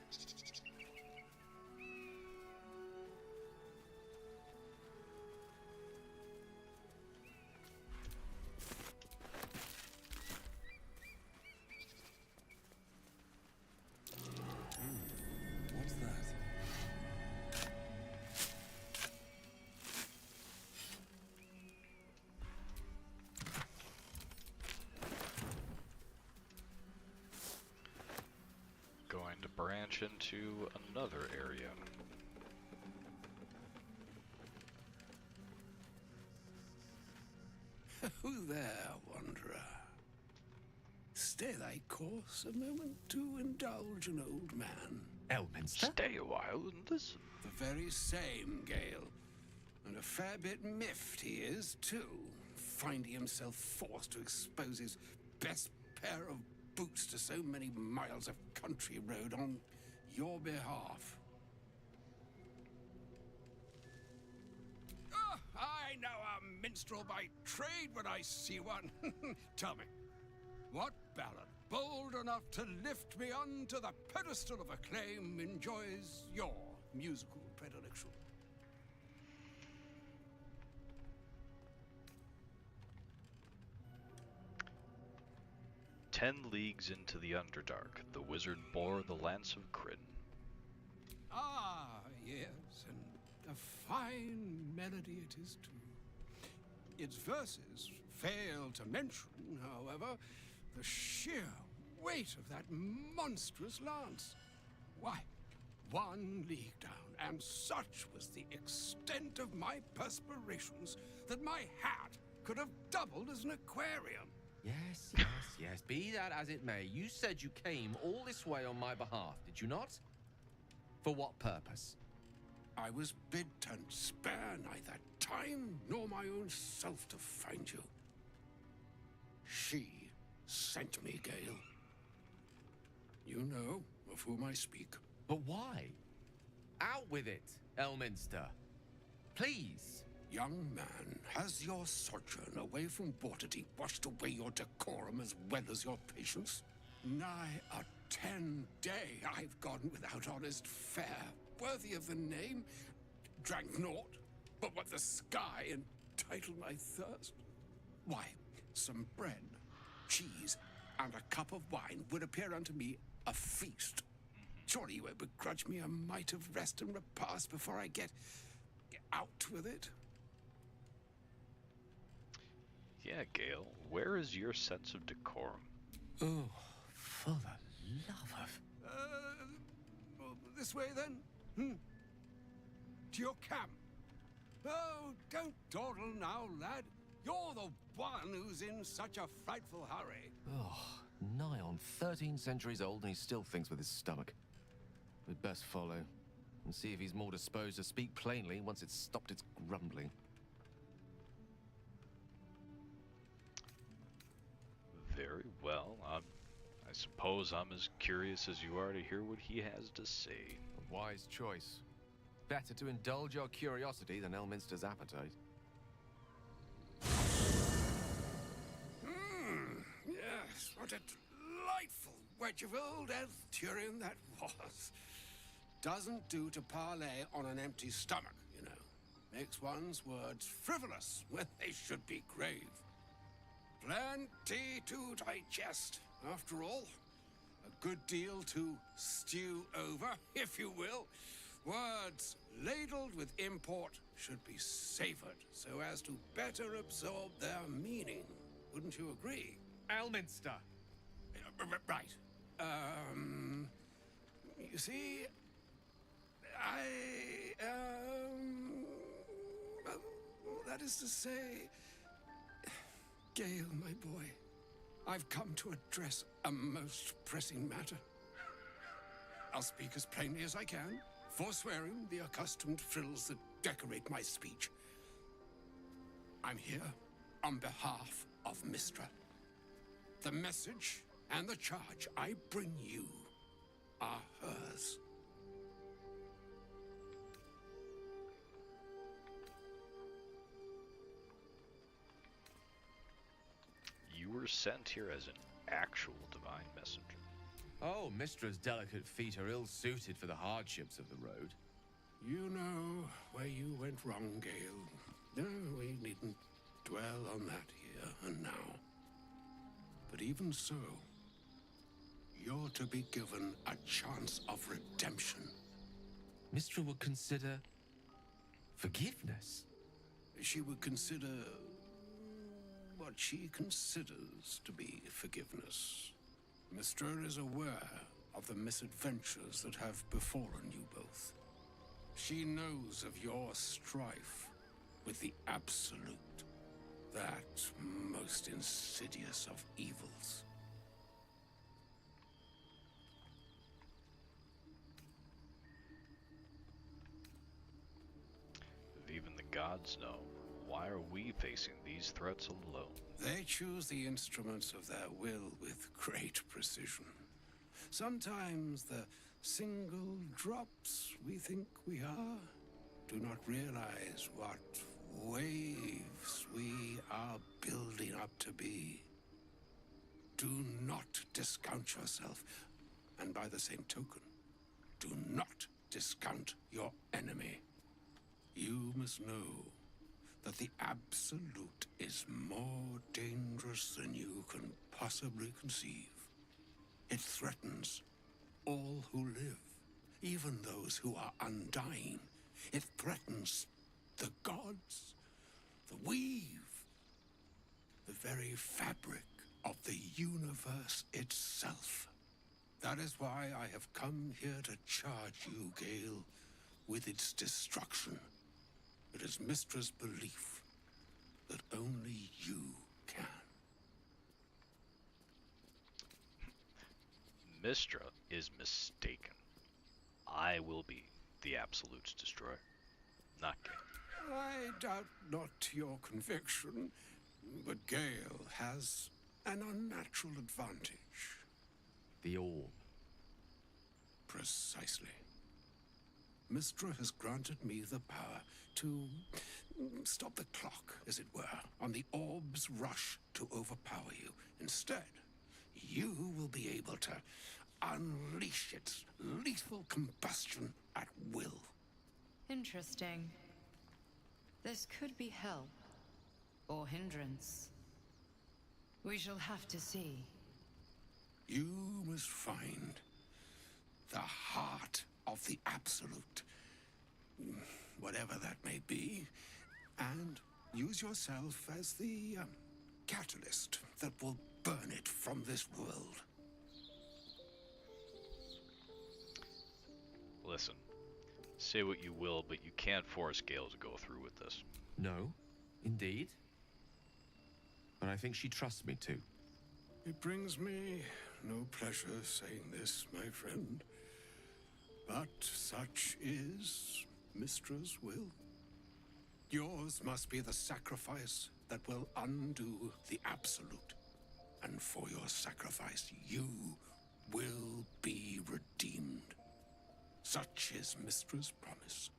What's that? Going to branch into another area. Who there, wanderer? Stay thy course a moment to indulge an old man. Elminster? Stay a while and listen. The very same, Gale. And a fair bit miffed he is, too, finding himself forced to expose his best pair of boots to so many miles of country road on your behalf. Ah, I know a minstrel by trade when I see one. Tell me, what ballad, bold enough to lift me onto the pedestal of acclaim, enjoys your musical predilection? 10 leagues into the Underdark, the wizard bore the lance of Kryn. Ah, yes, and a fine melody it is too. Its verses fail to mention, however, the sheer weight of that monstrous lance. Why, 1 league down, and such was the extent of my perspirations that my hat could have doubled as an aquarium. Yes. Be that as it may, you said you came all this way on my behalf, did you not? For what purpose? I was bid to spare neither time nor my own self to find you. She sent me, Gale. You know of whom I speak. But why? Out with it, Elminster. Please. Young man, has your sojourn away from Waterdeep washed away your decorum as well as your patience? Nigh a 10-day I've gone without honest fare, worthy of the name. Drank naught, but what the sky entitled my thirst. Why, some bread, cheese, and a cup of wine would appear unto me a feast. Surely you won't begrudge me a mite of rest and repast before I get out with it? Yeah, Gale, where is your sense of decorum? Oh, for the love of... this way then? To your camp? Oh, don't dawdle now, lad. You're the one who's in such a frightful hurry. Oh, nigh on 13 centuries old and he still thinks with his stomach. We'd best follow and see if he's more disposed to speak plainly once it's stopped its grumbling. Very well. I suppose I'm as curious as you are to hear what he has to say. A wise choice. Better to indulge your curiosity than Elminster's appetite. Yes, what a delightful wedge of old Elthurian that was. Doesn't do to parley on an empty stomach, you know. Makes one's words frivolous when they should be grave. Plenty to digest, after all. A good deal to stew over, if you will. Words ladled with import should be savored so as to better absorb their meaning. Wouldn't you agree? Elminster! Right. You see, that is to say, Gale, my boy, I've come to address a most pressing matter. I'll speak as plainly as I can, forswearing the accustomed frills that decorate my speech. I'm here on behalf of Mystra. The message and the charge I bring you are hers. You were sent here as an actual divine messenger. Oh, Mistra's delicate feet are ill-suited for the hardships of the road. You know where you went wrong, Gale. No, we needn't dwell on that here and now. But even so, you're to be given a chance of redemption. Mistra would consider forgiveness. She would consider what she considers to be forgiveness. Mystra is aware of the misadventures that have befallen you both. She knows of your strife with the Absolute, that most insidious of evils. If even the gods know, why are we facing these threats alone? They choose the instruments of their will with great precision. Sometimes the single drops we think we are do not realize what waves we are building up to be. Do not discount yourself, and by the same token, do not discount your enemy. You must know that the Absolute is more dangerous than you can possibly conceive. It threatens all who live, even those who are undying. It threatens the gods, the weave, the very fabric of the universe itself. That is why I have come here to charge you, Gale, with its destruction. It is Mistra's belief that only you can. Mystra is mistaken. I will be the Absolute's destroyer, not Gale. I doubt not your conviction, but Gale has an unnatural advantage. The orb. Precisely. Mystra has granted me the power to stop the clock, as it were, on the orb's rush to overpower you. Instead, you will be able to unleash its lethal combustion at will. Interesting. This could be help, or hindrance. We shall have to see. You must find the heart of the Absolute, whatever that may be, and use yourself as the catalyst that will burn it from this world. Listen, say what you will, but you can't force Gale to go through with this. No, indeed. But I think she trusts me too. It brings me no pleasure saying this, my friend. But such is Mistra's will. Yours must be the sacrifice that will undo the Absolute. and for your sacrifice, you will be redeemed. Such is Mystra's promise.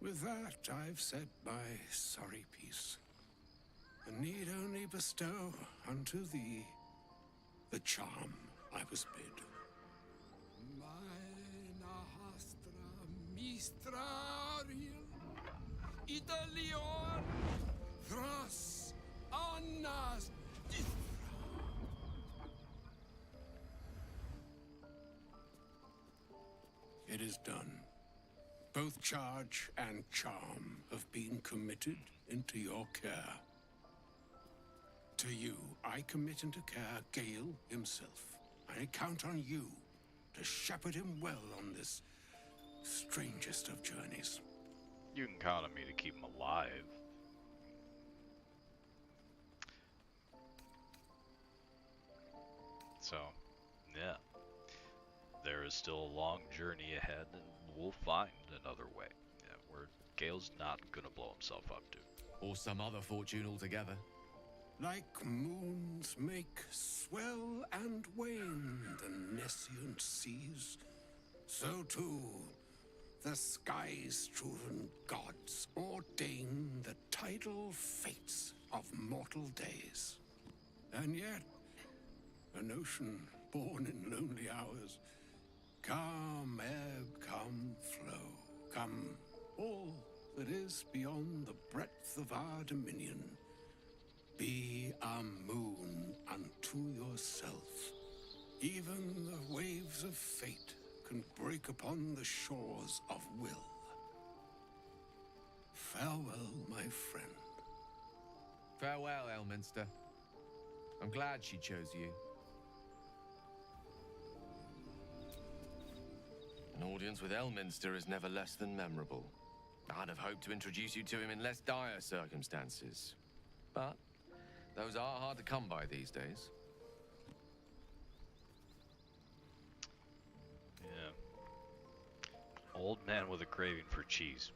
With that, I've said my sorry piece, and need only bestow unto thee the charm I was bid. Mistrariel, Idalion, Thras, Annas, It is done. Both charge and charm have been committed into your care. To you, I commit into care Gale himself. I count on you to shepherd him well on this strangest of journeys. You can count on me to keep him alive. So, yeah. There is still a long journey ahead, and we'll find another way. Yeah, where Gale's not gonna blow himself up, dude. Or some other fortune altogether. Like moons make swell and wane the nescient seas, so too the sky-strewn gods ordain the tidal fates of mortal days. And yet, an ocean born in lonely hours, come ebb, come flow, come all that is beyond the breadth of our dominion. Be a moon unto yourself. Even the waves of fate can break upon the shores of will. Farewell, my friend. Farewell, Elminster. I'm glad she chose you. An audience with Elminster is never less than memorable. I'd have hoped to introduce you to him in less dire circumstances. But those are hard to come by these days. Yeah. Old man with a craving for cheese.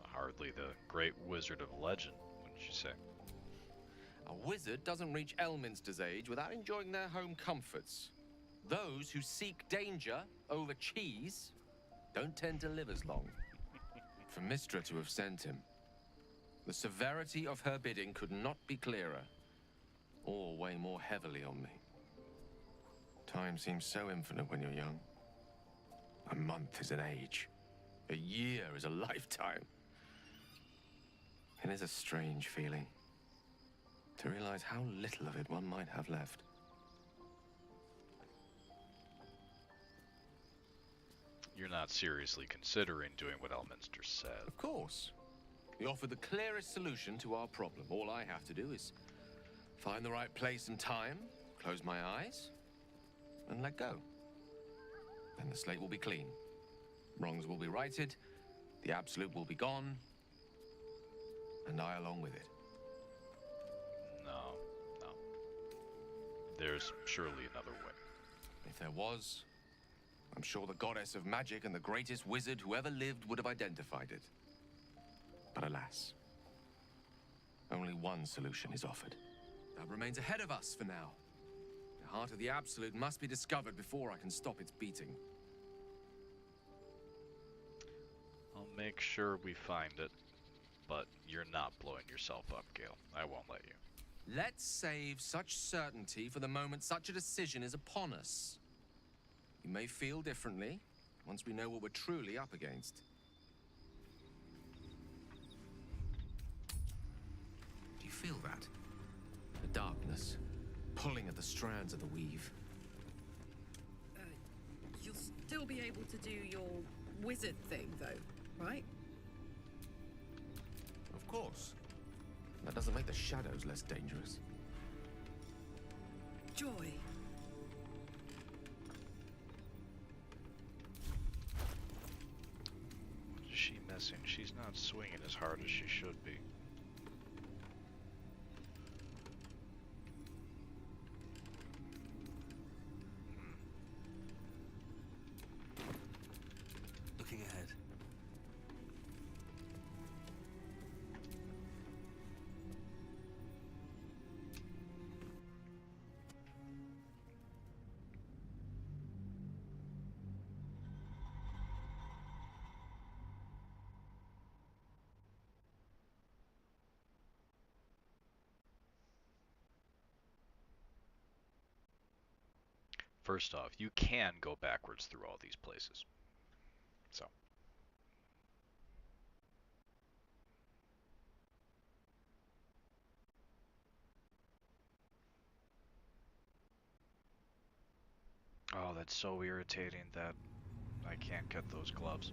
Hardly the great wizard of legend, wouldn't you say? A wizard doesn't reach Elminster's age without enjoying their home comforts. Those who seek danger over cheese don't tend to live as long. For Mystra to have sent him, the severity of her bidding could not be clearer, or weigh more heavily on me. Time seems so infinite when you're young. A month is an age. A year is a lifetime. It is a strange feeling to realize how little of it one might have left. You're not seriously considering doing what Elminster said. Of course. He offered the clearest solution to our problem. All I have to do is find the right place and time, close my eyes, and let go. Then the slate will be clean. Wrongs will be righted, the absolute will be gone, and I along with it. No. There's surely another way. If there was, I'm sure the goddess of magic and the greatest wizard who ever lived would have identified it. But alas, only one solution is offered. That remains ahead of us for now. The heart of the Absolute must be discovered before I can stop its beating. I'll make sure we find it, but you're not blowing yourself up, Gale. I won't let you. Let's save such certainty for the moment such a decision is upon us. We may feel differently once we know what we're truly up against. Do you feel that? The darkness, pulling at the strands of the weave. You'll still be able to do your wizard thing, though, right? Of course. That doesn't make the shadows less dangerous. Joy. What is she missing? She's not swinging as hard as she should be. Looking ahead. First off, you can go backwards through all these places. So. Oh, that's so irritating that I can't get those gloves.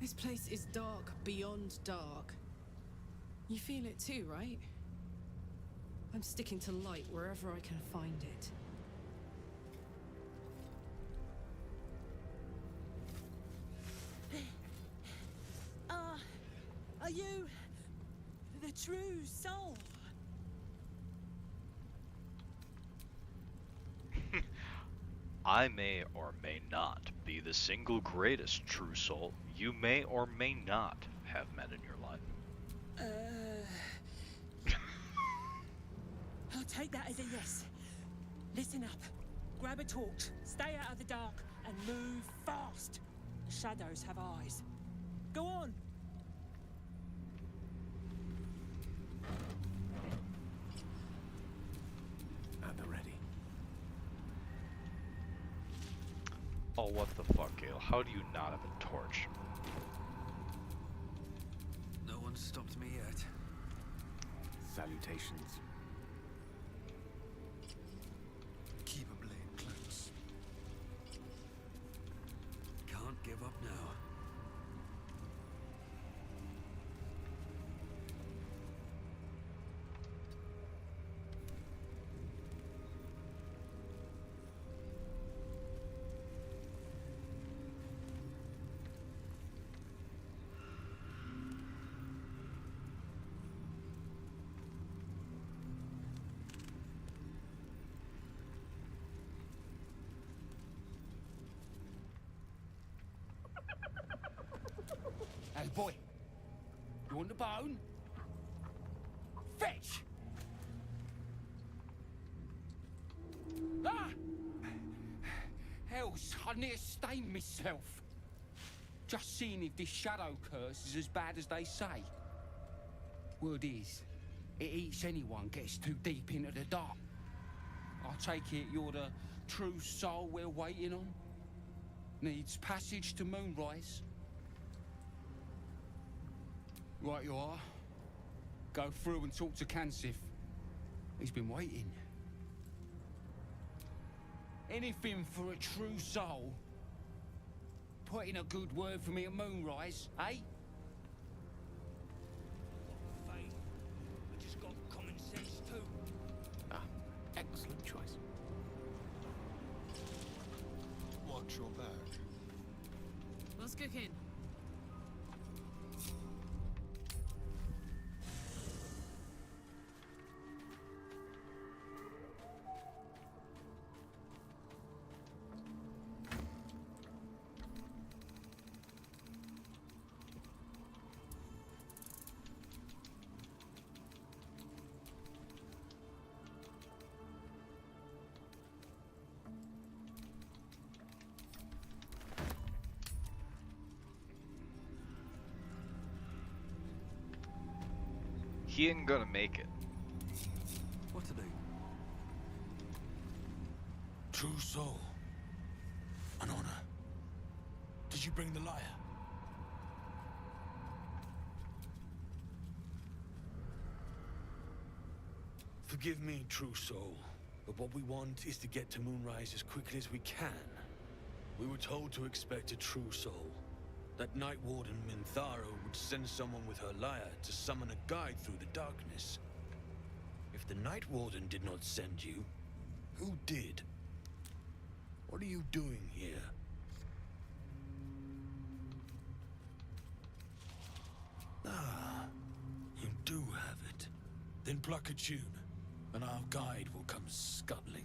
This place is dark beyond dark. You feel it too, right? I'm sticking to light wherever I can find it. Are you the true soul? I may or may not be the single greatest true soul you may or may not have met in your life. I'll take that as a yes. Listen up. Grab a torch, stay out of the dark, and move fast. Shadows have eyes. Go on. At the ready. Oh, what the fuck, Gale? How do you not have a torch? No one's stopped me yet. Salutations. Keep a blade close. Can't give up now. Hey, boy. You want the bone? Fetch! Ah! Hells, I near stained myself. Just seeing if this shadow curse is as bad as they say. Word is, it eats anyone gets too deep into the dark. I take it you're the true soul we're waiting on? Needs passage to Moonrise? Right you are. Go through and talk to Kansif. He's been waiting. Anything for a true soul. Put in a good word for me at Moonrise, eh? Fate. I just got common sense too. Ah, excellent choice. Watch your back. What's cooking? He ain't gonna make it. What to do? True soul. An honor. Did you bring the lyre? Forgive me, true soul, but what we want is to get to Moonrise as quickly as we can. We were told to expect a true soul. That Night Warden Minthara would send someone with her lyre to summon a guide through the darkness. If the Night Warden did not send you, who did? What are you doing here? Ah, you do have it. Then pluck a tune, and our guide will come scuttling.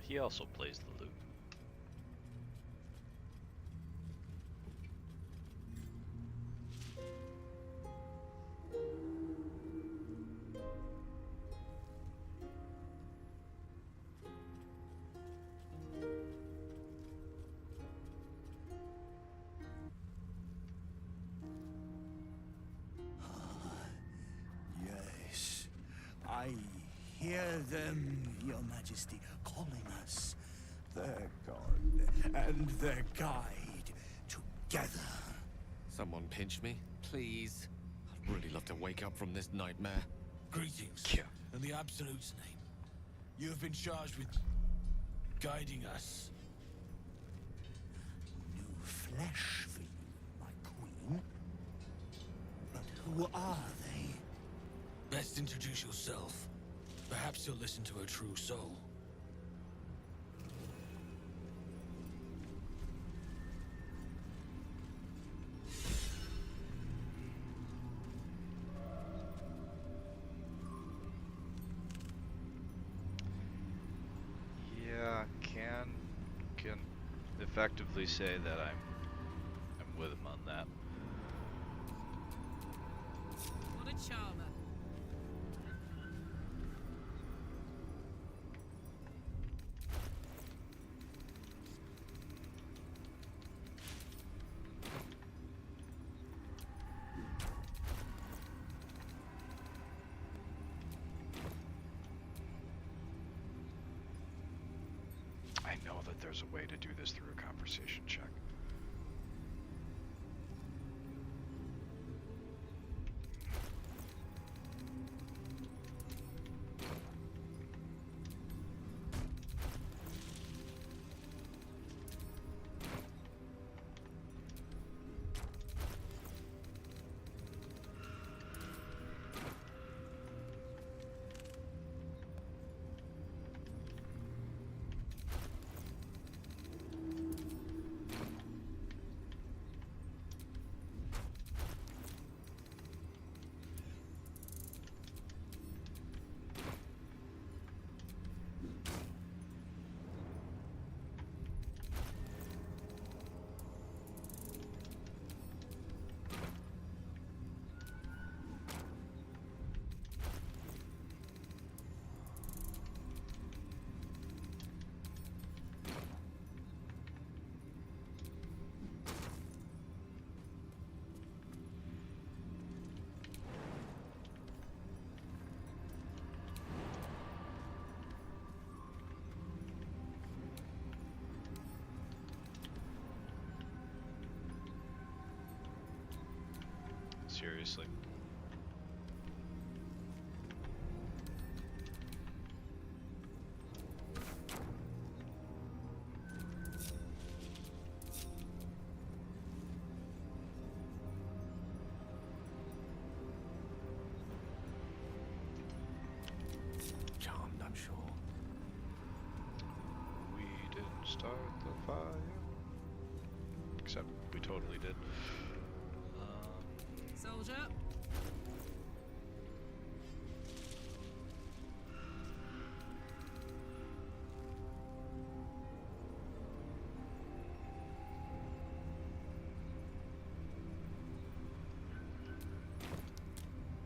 He also plays the lute. them, Your Majesty, calling us their god and their guide together. Someone pinch me, please. I'd really love to wake up from this nightmare. Greetings. In the Absolute's name, you have been charged with guiding us. New flesh for you, my queen. But who are they? Best introduce yourself. Perhaps you'll listen to her true soul. Yeah, can effectively say that I'm with him on that. What a charmer. I know that there's a way to do this through a conversation check. Seriously. Charmed, I'm sure. We didn't start the fire. Except we totally did. Soldier.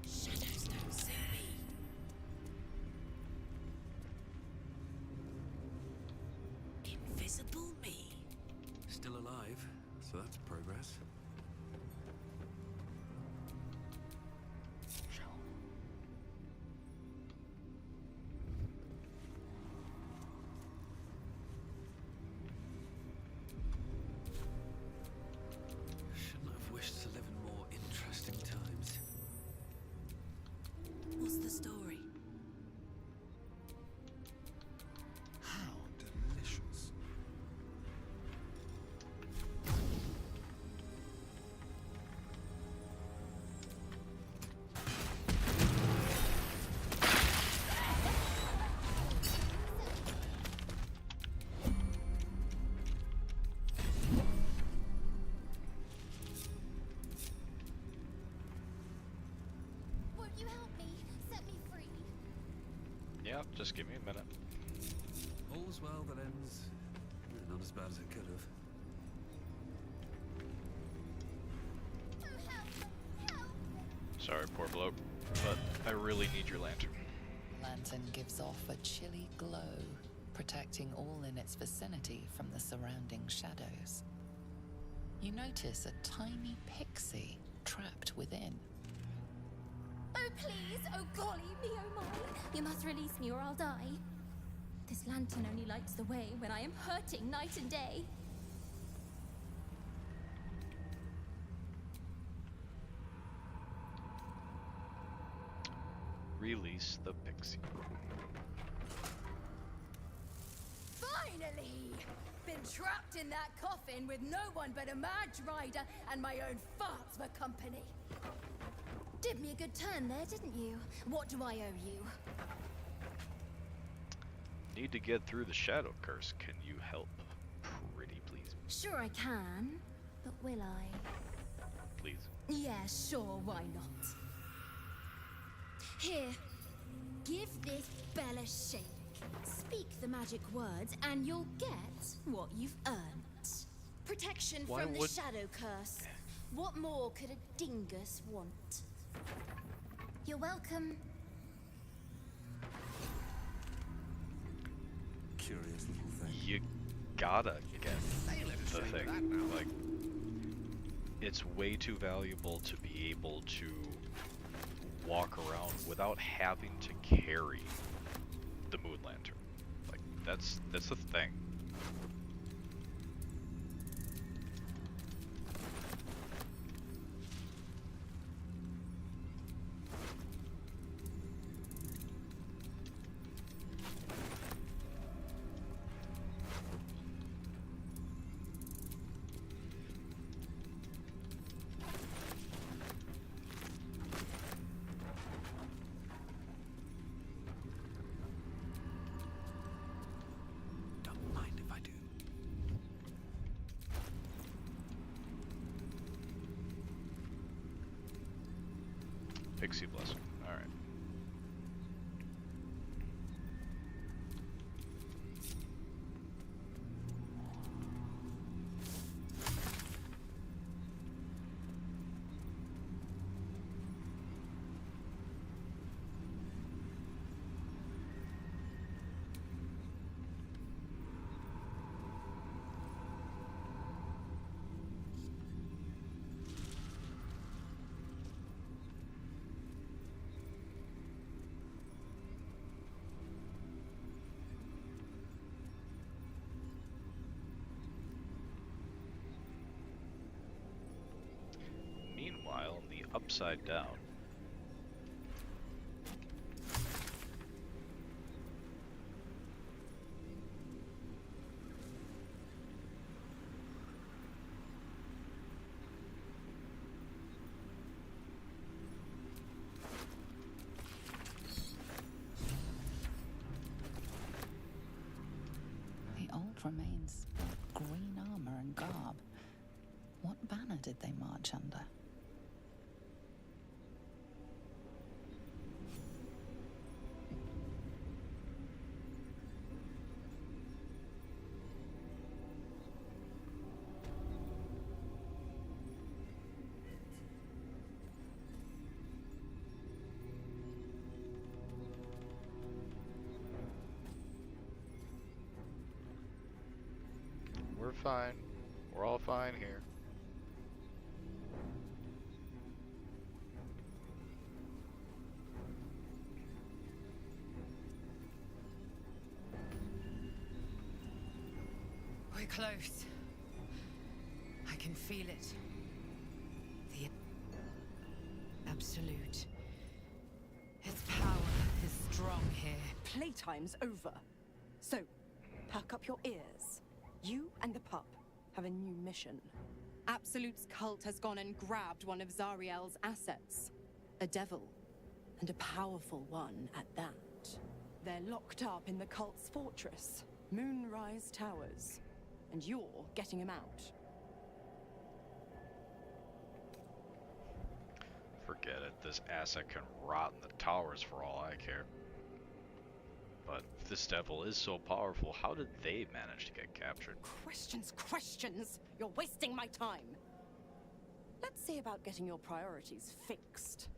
Shadows don't see me. Invisible me. Still alive, so that's progress. Shouldn't have wished to live in more interesting times. What's the story? How delicious. Won't you help me? Set me free. Yeah, just give me a minute. All's well that ends not as bad as it could have. Sorry, poor bloke, but I really need your lantern. Lantern gives off a chilly glow, protecting all in its vicinity from the surrounding shadows. You notice a tiny pixie trapped within. Oh, please! Oh, golly me, oh my! You must release me or I'll die. This lantern only lights the way when I am hurting night and day. Release the pixie. Finally! Been trapped in that coffin with no one but a Madge Rider and my own farts for company. Did me a good turn there, didn't you? What do I owe you? Need to get through the shadow curse. Can you help? Pretty please. Sure I can, but will I? Please. Yeah, sure, why not? Here, give this bell a shake. Speak the magic words and you'll get what you've earned. Protection from the shadow curse. What more could a dingus want? You're welcome. Curious little thing. You gotta get the thing. Like, it's way too valuable to be able to walk around without having to carry the moon lantern. Like, that's the thing. Pixie blessing. Alright. Meanwhile, in the upside down. The old remains of green armor and garb. What banner did they march under? We're fine. We're all fine here. We're close. I can feel it. The absolute. Its power is strong here. Playtime's over. So, perk up your ears. You and the pup have a new mission. Absolute's cult has gone and grabbed one of Zariel's assets. A devil, and a powerful one at that. They're locked up in the cult's fortress, Moonrise Towers. And you're getting him out. Forget it. This asset can rot in the towers for all I care. But if this devil is so powerful, how did they manage to get captured? Questions, questions! You're wasting my time! Let's see about getting your priorities fixed.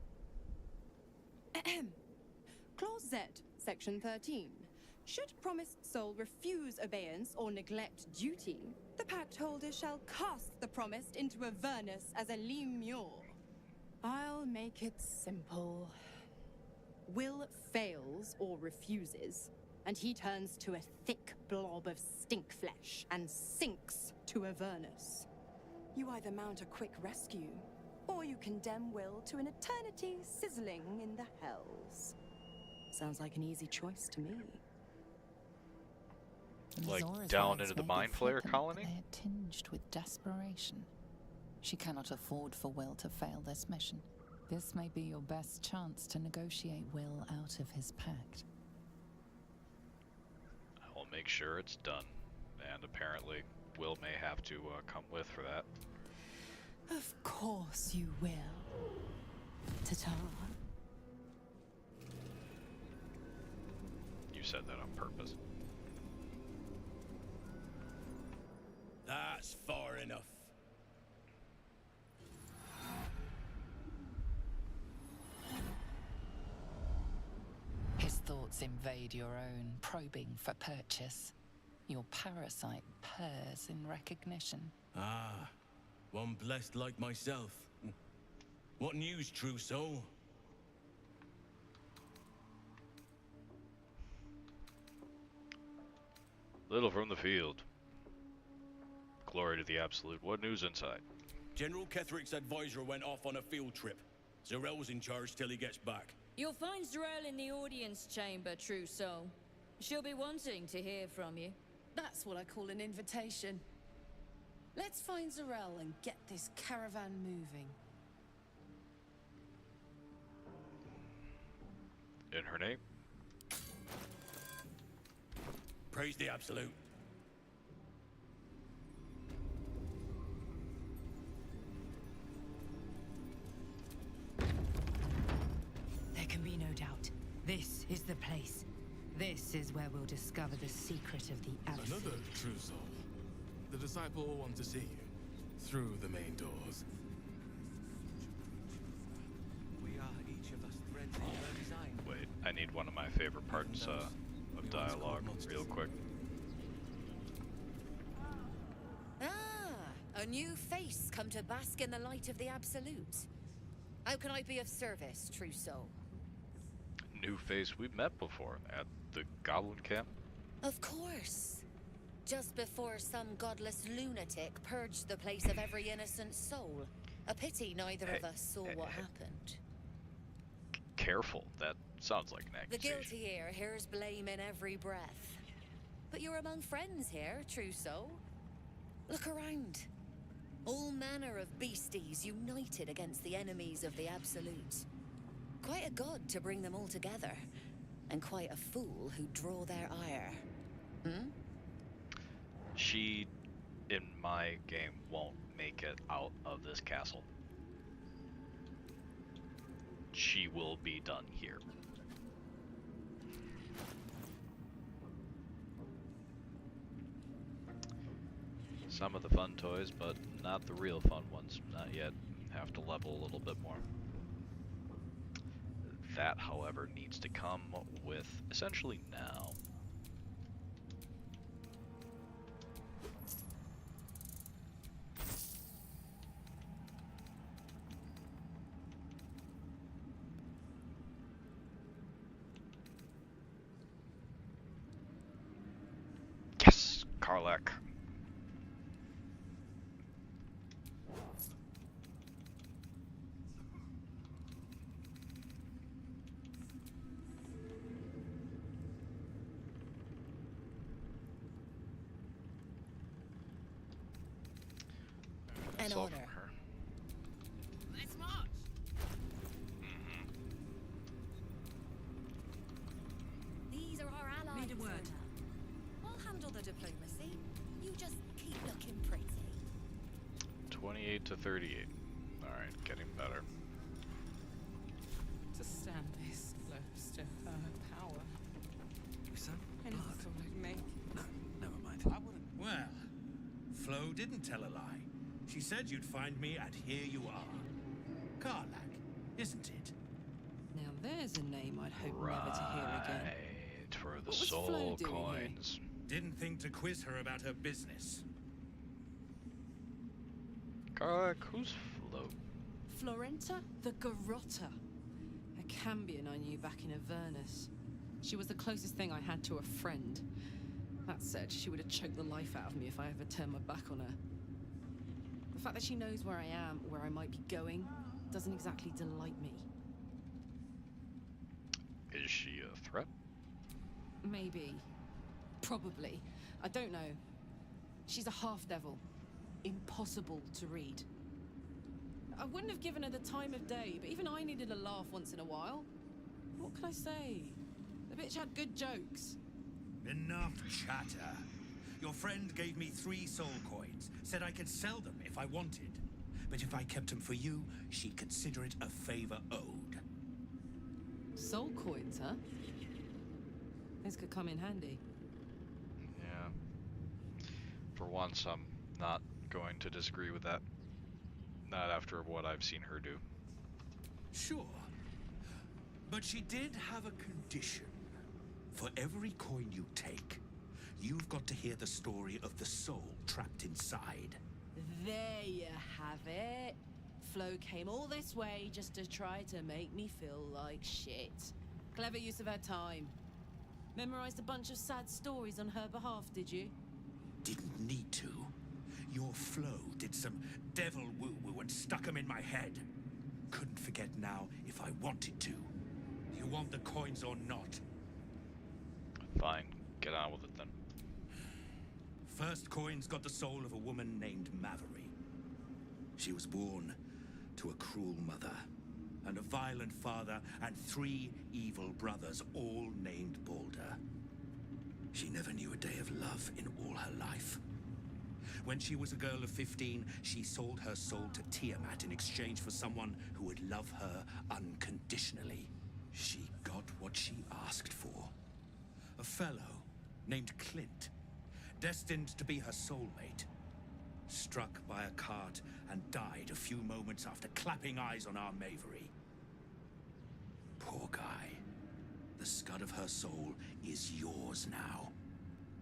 Clause Z, Section 13. Should promised soul refuse obeyance or neglect duty, the pact holder shall cast the promised into Avernus as a lemure. I'll make it simple. Will fails or refuses, and he turns to a thick blob of stink flesh and sinks to Avernus. You either mount a quick rescue, or you condemn Will to an eternity sizzling in the hells. Sounds like an easy choice to me. Like Zora's down eyes into the may be Mind Flayer flippant, colony? but they're tinged with desperation. She cannot afford for Will to fail this mission. This may be your best chance to negotiate Will out of his pact. I will make sure it's done. And apparently, Will may have to come with for that. Of course you will. Ta-ta. You said that on purpose. That's far enough. His thoughts invade your own, probing for purchase. Your parasite purrs in recognition. Ah, one blessed like myself. What news, true soul? Little from the field. Glory to the Absolute. What news inside? General Ketherick's advisor went off on a field trip. Zarel's in charge till he gets back. You'll find Zarel in the audience chamber, true soul. She'll be wanting to hear from you. That's what I call an invitation. Let's find Zarel and get this caravan moving. In her name? Praise the Absolute. There can be no doubt. This is the place. This is where we'll discover the secret of the Absolute. Another true soul. The disciple will want to see you. Through the main doors. We are each of us threads in her design. Wait, I need one of my favorite parts of dialogue real quick. Ah, a new face come to bask in the light of the Absolute. How can I be of service, true soul? New face we've met before at the Goblin Camp. Of course. Just before some godless lunatic purged the place of every innocent soul. A pity neither of us saw what happened. Careful, that sounds like an The accusation. guilty ear hears blame in every breath. But you're among friends here, true soul. Look around. All manner of beasties united against the enemies of the Absolute. Quite a god to bring them all together. And quite a fool who draw their ire. Hmm? She, in my game, won't make it out of this castle. She will be done here. Some of the fun toys, but not the real fun ones. Not yet. Have to level a little bit more. That, however, needs to come with essentially now. Yes, Karlak. An all honor. from her. Let's march. These are our allies. Read a word. Zona. I'll handle the diplomacy. You just keep looking pretty. 28 to 38. Alright, getting better. To stand this close to her power. Son? I never thought I'd make. No, never mind. I wouldn't. Well, Flo didn't tell a lie. She said you'd find me, and here you are. Karlak, isn't it? Now there's a name I'd hope never to hear again. Right, for the What was Flo soul doing here? coins. Didn't think to quiz her about her business. Karlak, who's Flo? Florenta the Garotta. A Cambion I knew back in Avernus. She was the closest thing I had to a friend. That said, she would have choked the life out of me if I ever turned my back on her. The fact that she knows where I am, where I might be going, doesn't exactly delight me. Is she a threat? Maybe. Probably. I don't know. She's a half-devil. Impossible to read. I wouldn't have given her the time of day, but even I needed a laugh once in a while. What could I say? The bitch had good jokes. Enough chatter. Your friend gave me 3 soul coins, said I could sell them if I wanted. But if I kept them for you, she'd consider it a favor owed. Soul coins, huh? This could come in handy. Yeah. For once, I'm not going to disagree with that. Not after what I've seen her do. Sure. But she did have a condition. For every coin you take, you've got to hear the story of the soul trapped inside. There you have it. Flo came all this way just to try to make me feel like shit. Clever use of her time. Memorized a bunch of sad stories on her behalf, did you? Didn't need to. Your Flo did some devil woo-woo and stuck 'em in my head. Couldn't forget now if I wanted to. You want the coins or not? Fine, get on with it then. First coin's got the soul of a woman named Maveri. She was born to a cruel mother, and a violent father, and 3 evil brothers, all named Balder. She never knew a day of love in all her life. When she was a girl of 15, she sold her soul to Tiamat in exchange for someone who would love her unconditionally. She got what she asked for. A fellow named Clint, destined to be her soulmate, struck by a cart and died a few moments after clapping eyes on our Mavery. Poor guy. The scud of her soul is yours now.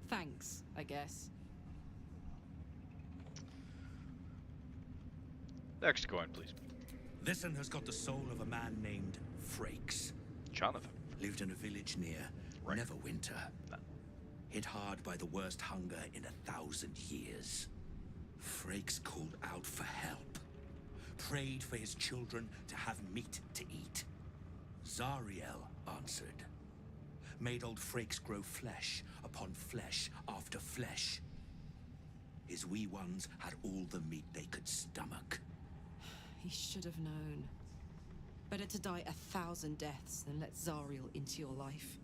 Thanks, I guess. Next coin, please. This one has got the soul of a man named Frakes. Jonathan. Lived in a village near Neverwinter. Hit hard by the worst hunger in 1,000 years. Frakes called out for help. Prayed for his children to have meat to eat. Zariel answered. Made old Frakes grow flesh upon flesh after flesh. His wee ones had all the meat they could stomach. He should have known. Better to die 1,000 deaths than let Zariel into your life.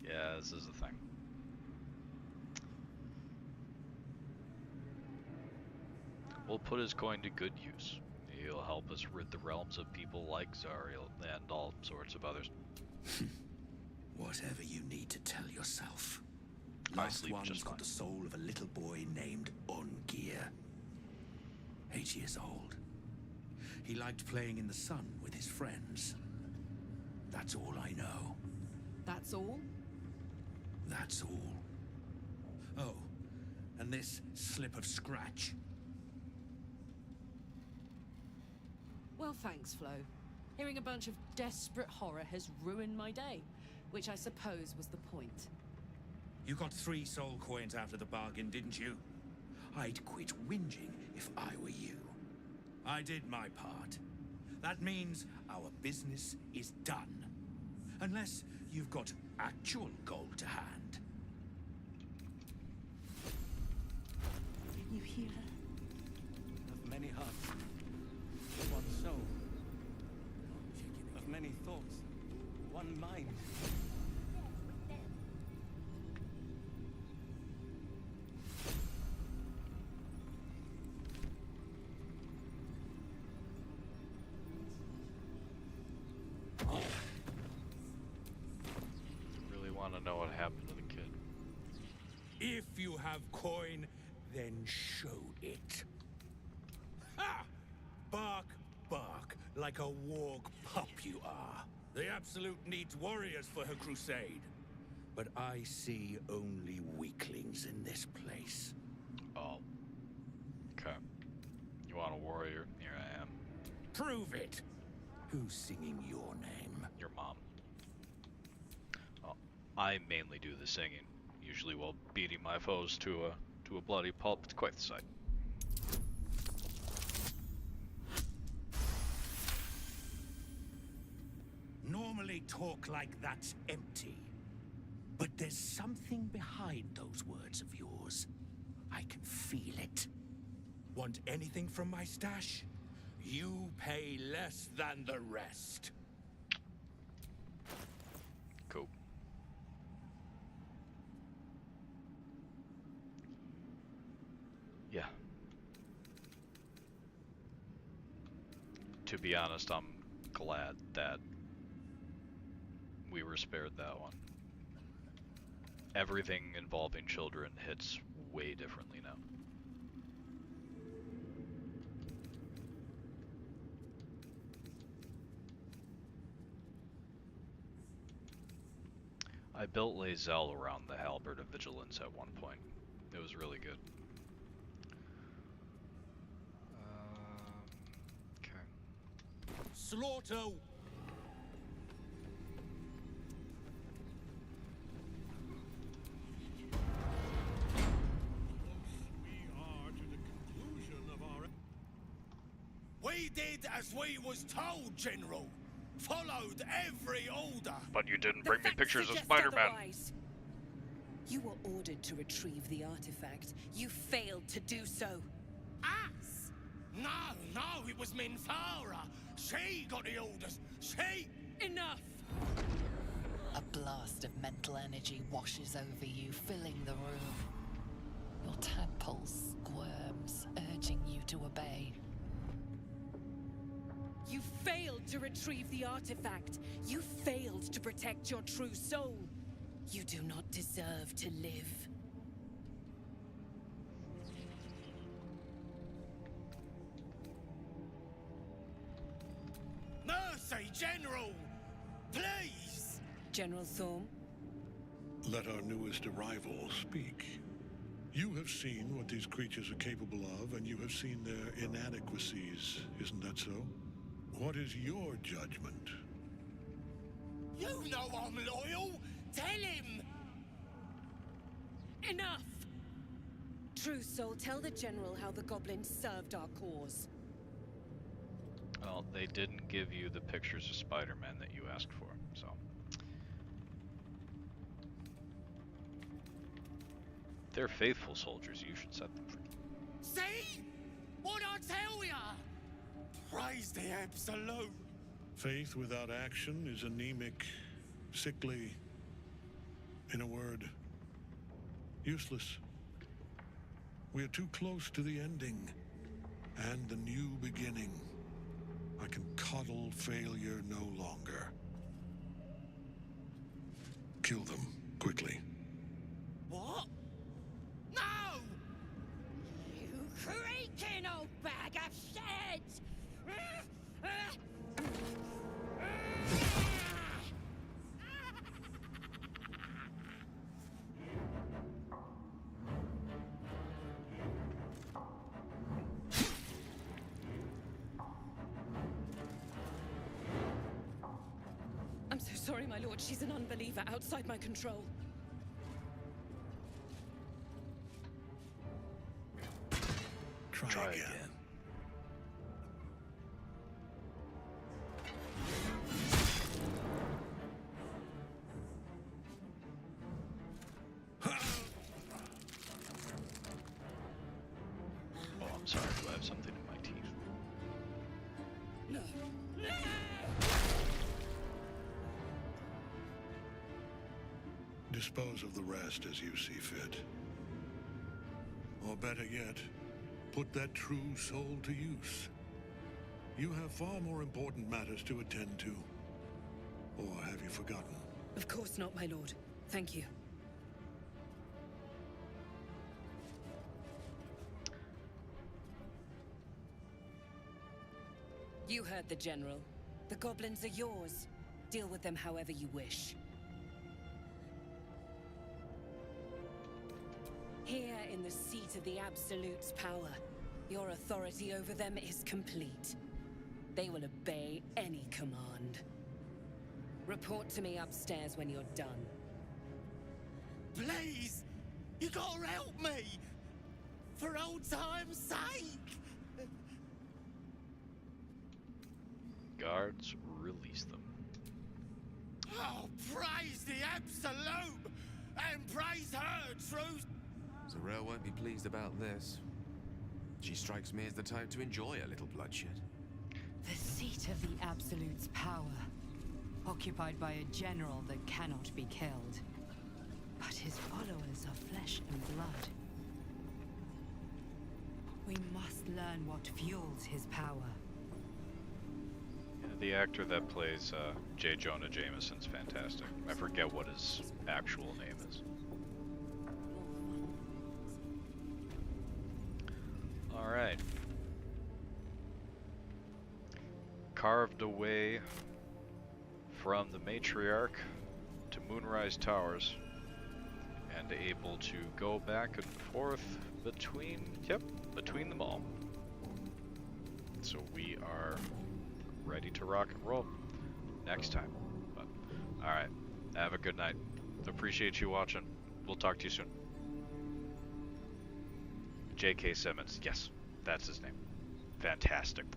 Yeah, this is the thing. We'll put his coin to good use. He'll help us rid the realms of people like Zariel and all sorts of others. Whatever you need to tell yourself. I Last sleep one's just got fine. the soul of a little boy named Ungir. 8 years old. He liked playing in the sun with his friends. That's all I know. That's all? That's all. Oh, and this slip of scratch. Well, thanks, Flo. Hearing a bunch of desperate horror has ruined my day, which I suppose was the point. You got 3 soul coins after the bargain, didn't you? I'd quit whinging if I were you. I did my part. That means our business is done. Unless you've got actual gold to hand. You hear her? Of many hearts, one soul. Of many thoughts, one mind. Really want to know what happened to the kid. If you have coin, then show it. Ha! Bark, bark, like a warg pup you are. The Absolute needs warriors for her crusade. But I see only weaklings in this place. Oh. Okay. You want a warrior? Here I am. Prove it. Who's singing your name? I mainly do the singing, usually while beating my foes to a bloody pulp. It's quite the sight. Normally talk like that's empty. But there's something behind those words of yours. I can feel it. Want anything from my stash? You pay less than the rest. Cool. Yeah. To be honest, I'm glad that we were spared that one. Everything involving children hits way differently now. I built Lae'zel around the Halberd of Vigilance at one point. It was really good. Okay. Slaughter! We did as we was told, General. Followed every order. But you didn't bring me pictures of Spider-Man. You were ordered to retrieve the artifact. You failed to do so. Us? No, it was Minthara. She got the orders. She... Enough! A blast of mental energy washes over you, filling the room. Your tadpole squirms, urging you to obey. You failed to retrieve the artifact. You failed to protect your true soul. You do not deserve to live. Mercy, General! Please! General Thorm? Let our newest arrival speak. You have seen what these creatures are capable of, and you have seen their inadequacies, isn't that so? What is your judgment? You know I'm loyal! Tell him! Enough! True Soul, tell the General how the goblins served our cause. Well, they didn't give you the pictures of Spider-Man that you asked for, so... They're faithful soldiers, you should set them free. See? What'd I tell ya? Praise the Absolute. Faith without action is anemic, sickly, in a word, useless. We are too close to the ending and the new beginning. I can coddle failure no longer. Kill them, quickly. What? No! You creaking old bag of shit! I'm so sorry, my lord. She's an unbeliever outside my control. Try again. Oh, I'm sorry, do I have something in my teeth? Dispose of the rest as you see fit. Or better yet, put that true soul to use. You have far more important matters to attend to. Or have you forgotten? Of course not, my lord. Thank you. You heard the General. The goblins are yours. Deal with them however you wish. Here in the seat of the Absolute's power, your authority over them is complete. They will obey any command. Report to me upstairs when you're done. please! You gotta help me! For old time's sake! Guards, release them. Oh, praise the Absolute! And praise her, truth! Zarel won't be pleased about this. She strikes me as the type to enjoy a little bloodshed. The seat of the Absolute's power, occupied by a general that cannot be killed. But his followers are flesh and blood. We must learn what fuels his power. Yeah, the actor that plays J. Jonah Jameson's fantastic. I forget what his actual name is. Alright. Carved away from the Matriarch to Moonrise Towers, and able to go back and forth between them all. So we are ready to rock and roll next time. But alright, have a good night. Appreciate you watching. We'll talk to you soon. J.K. Simmons, yes, that's his name. Fantastic voice.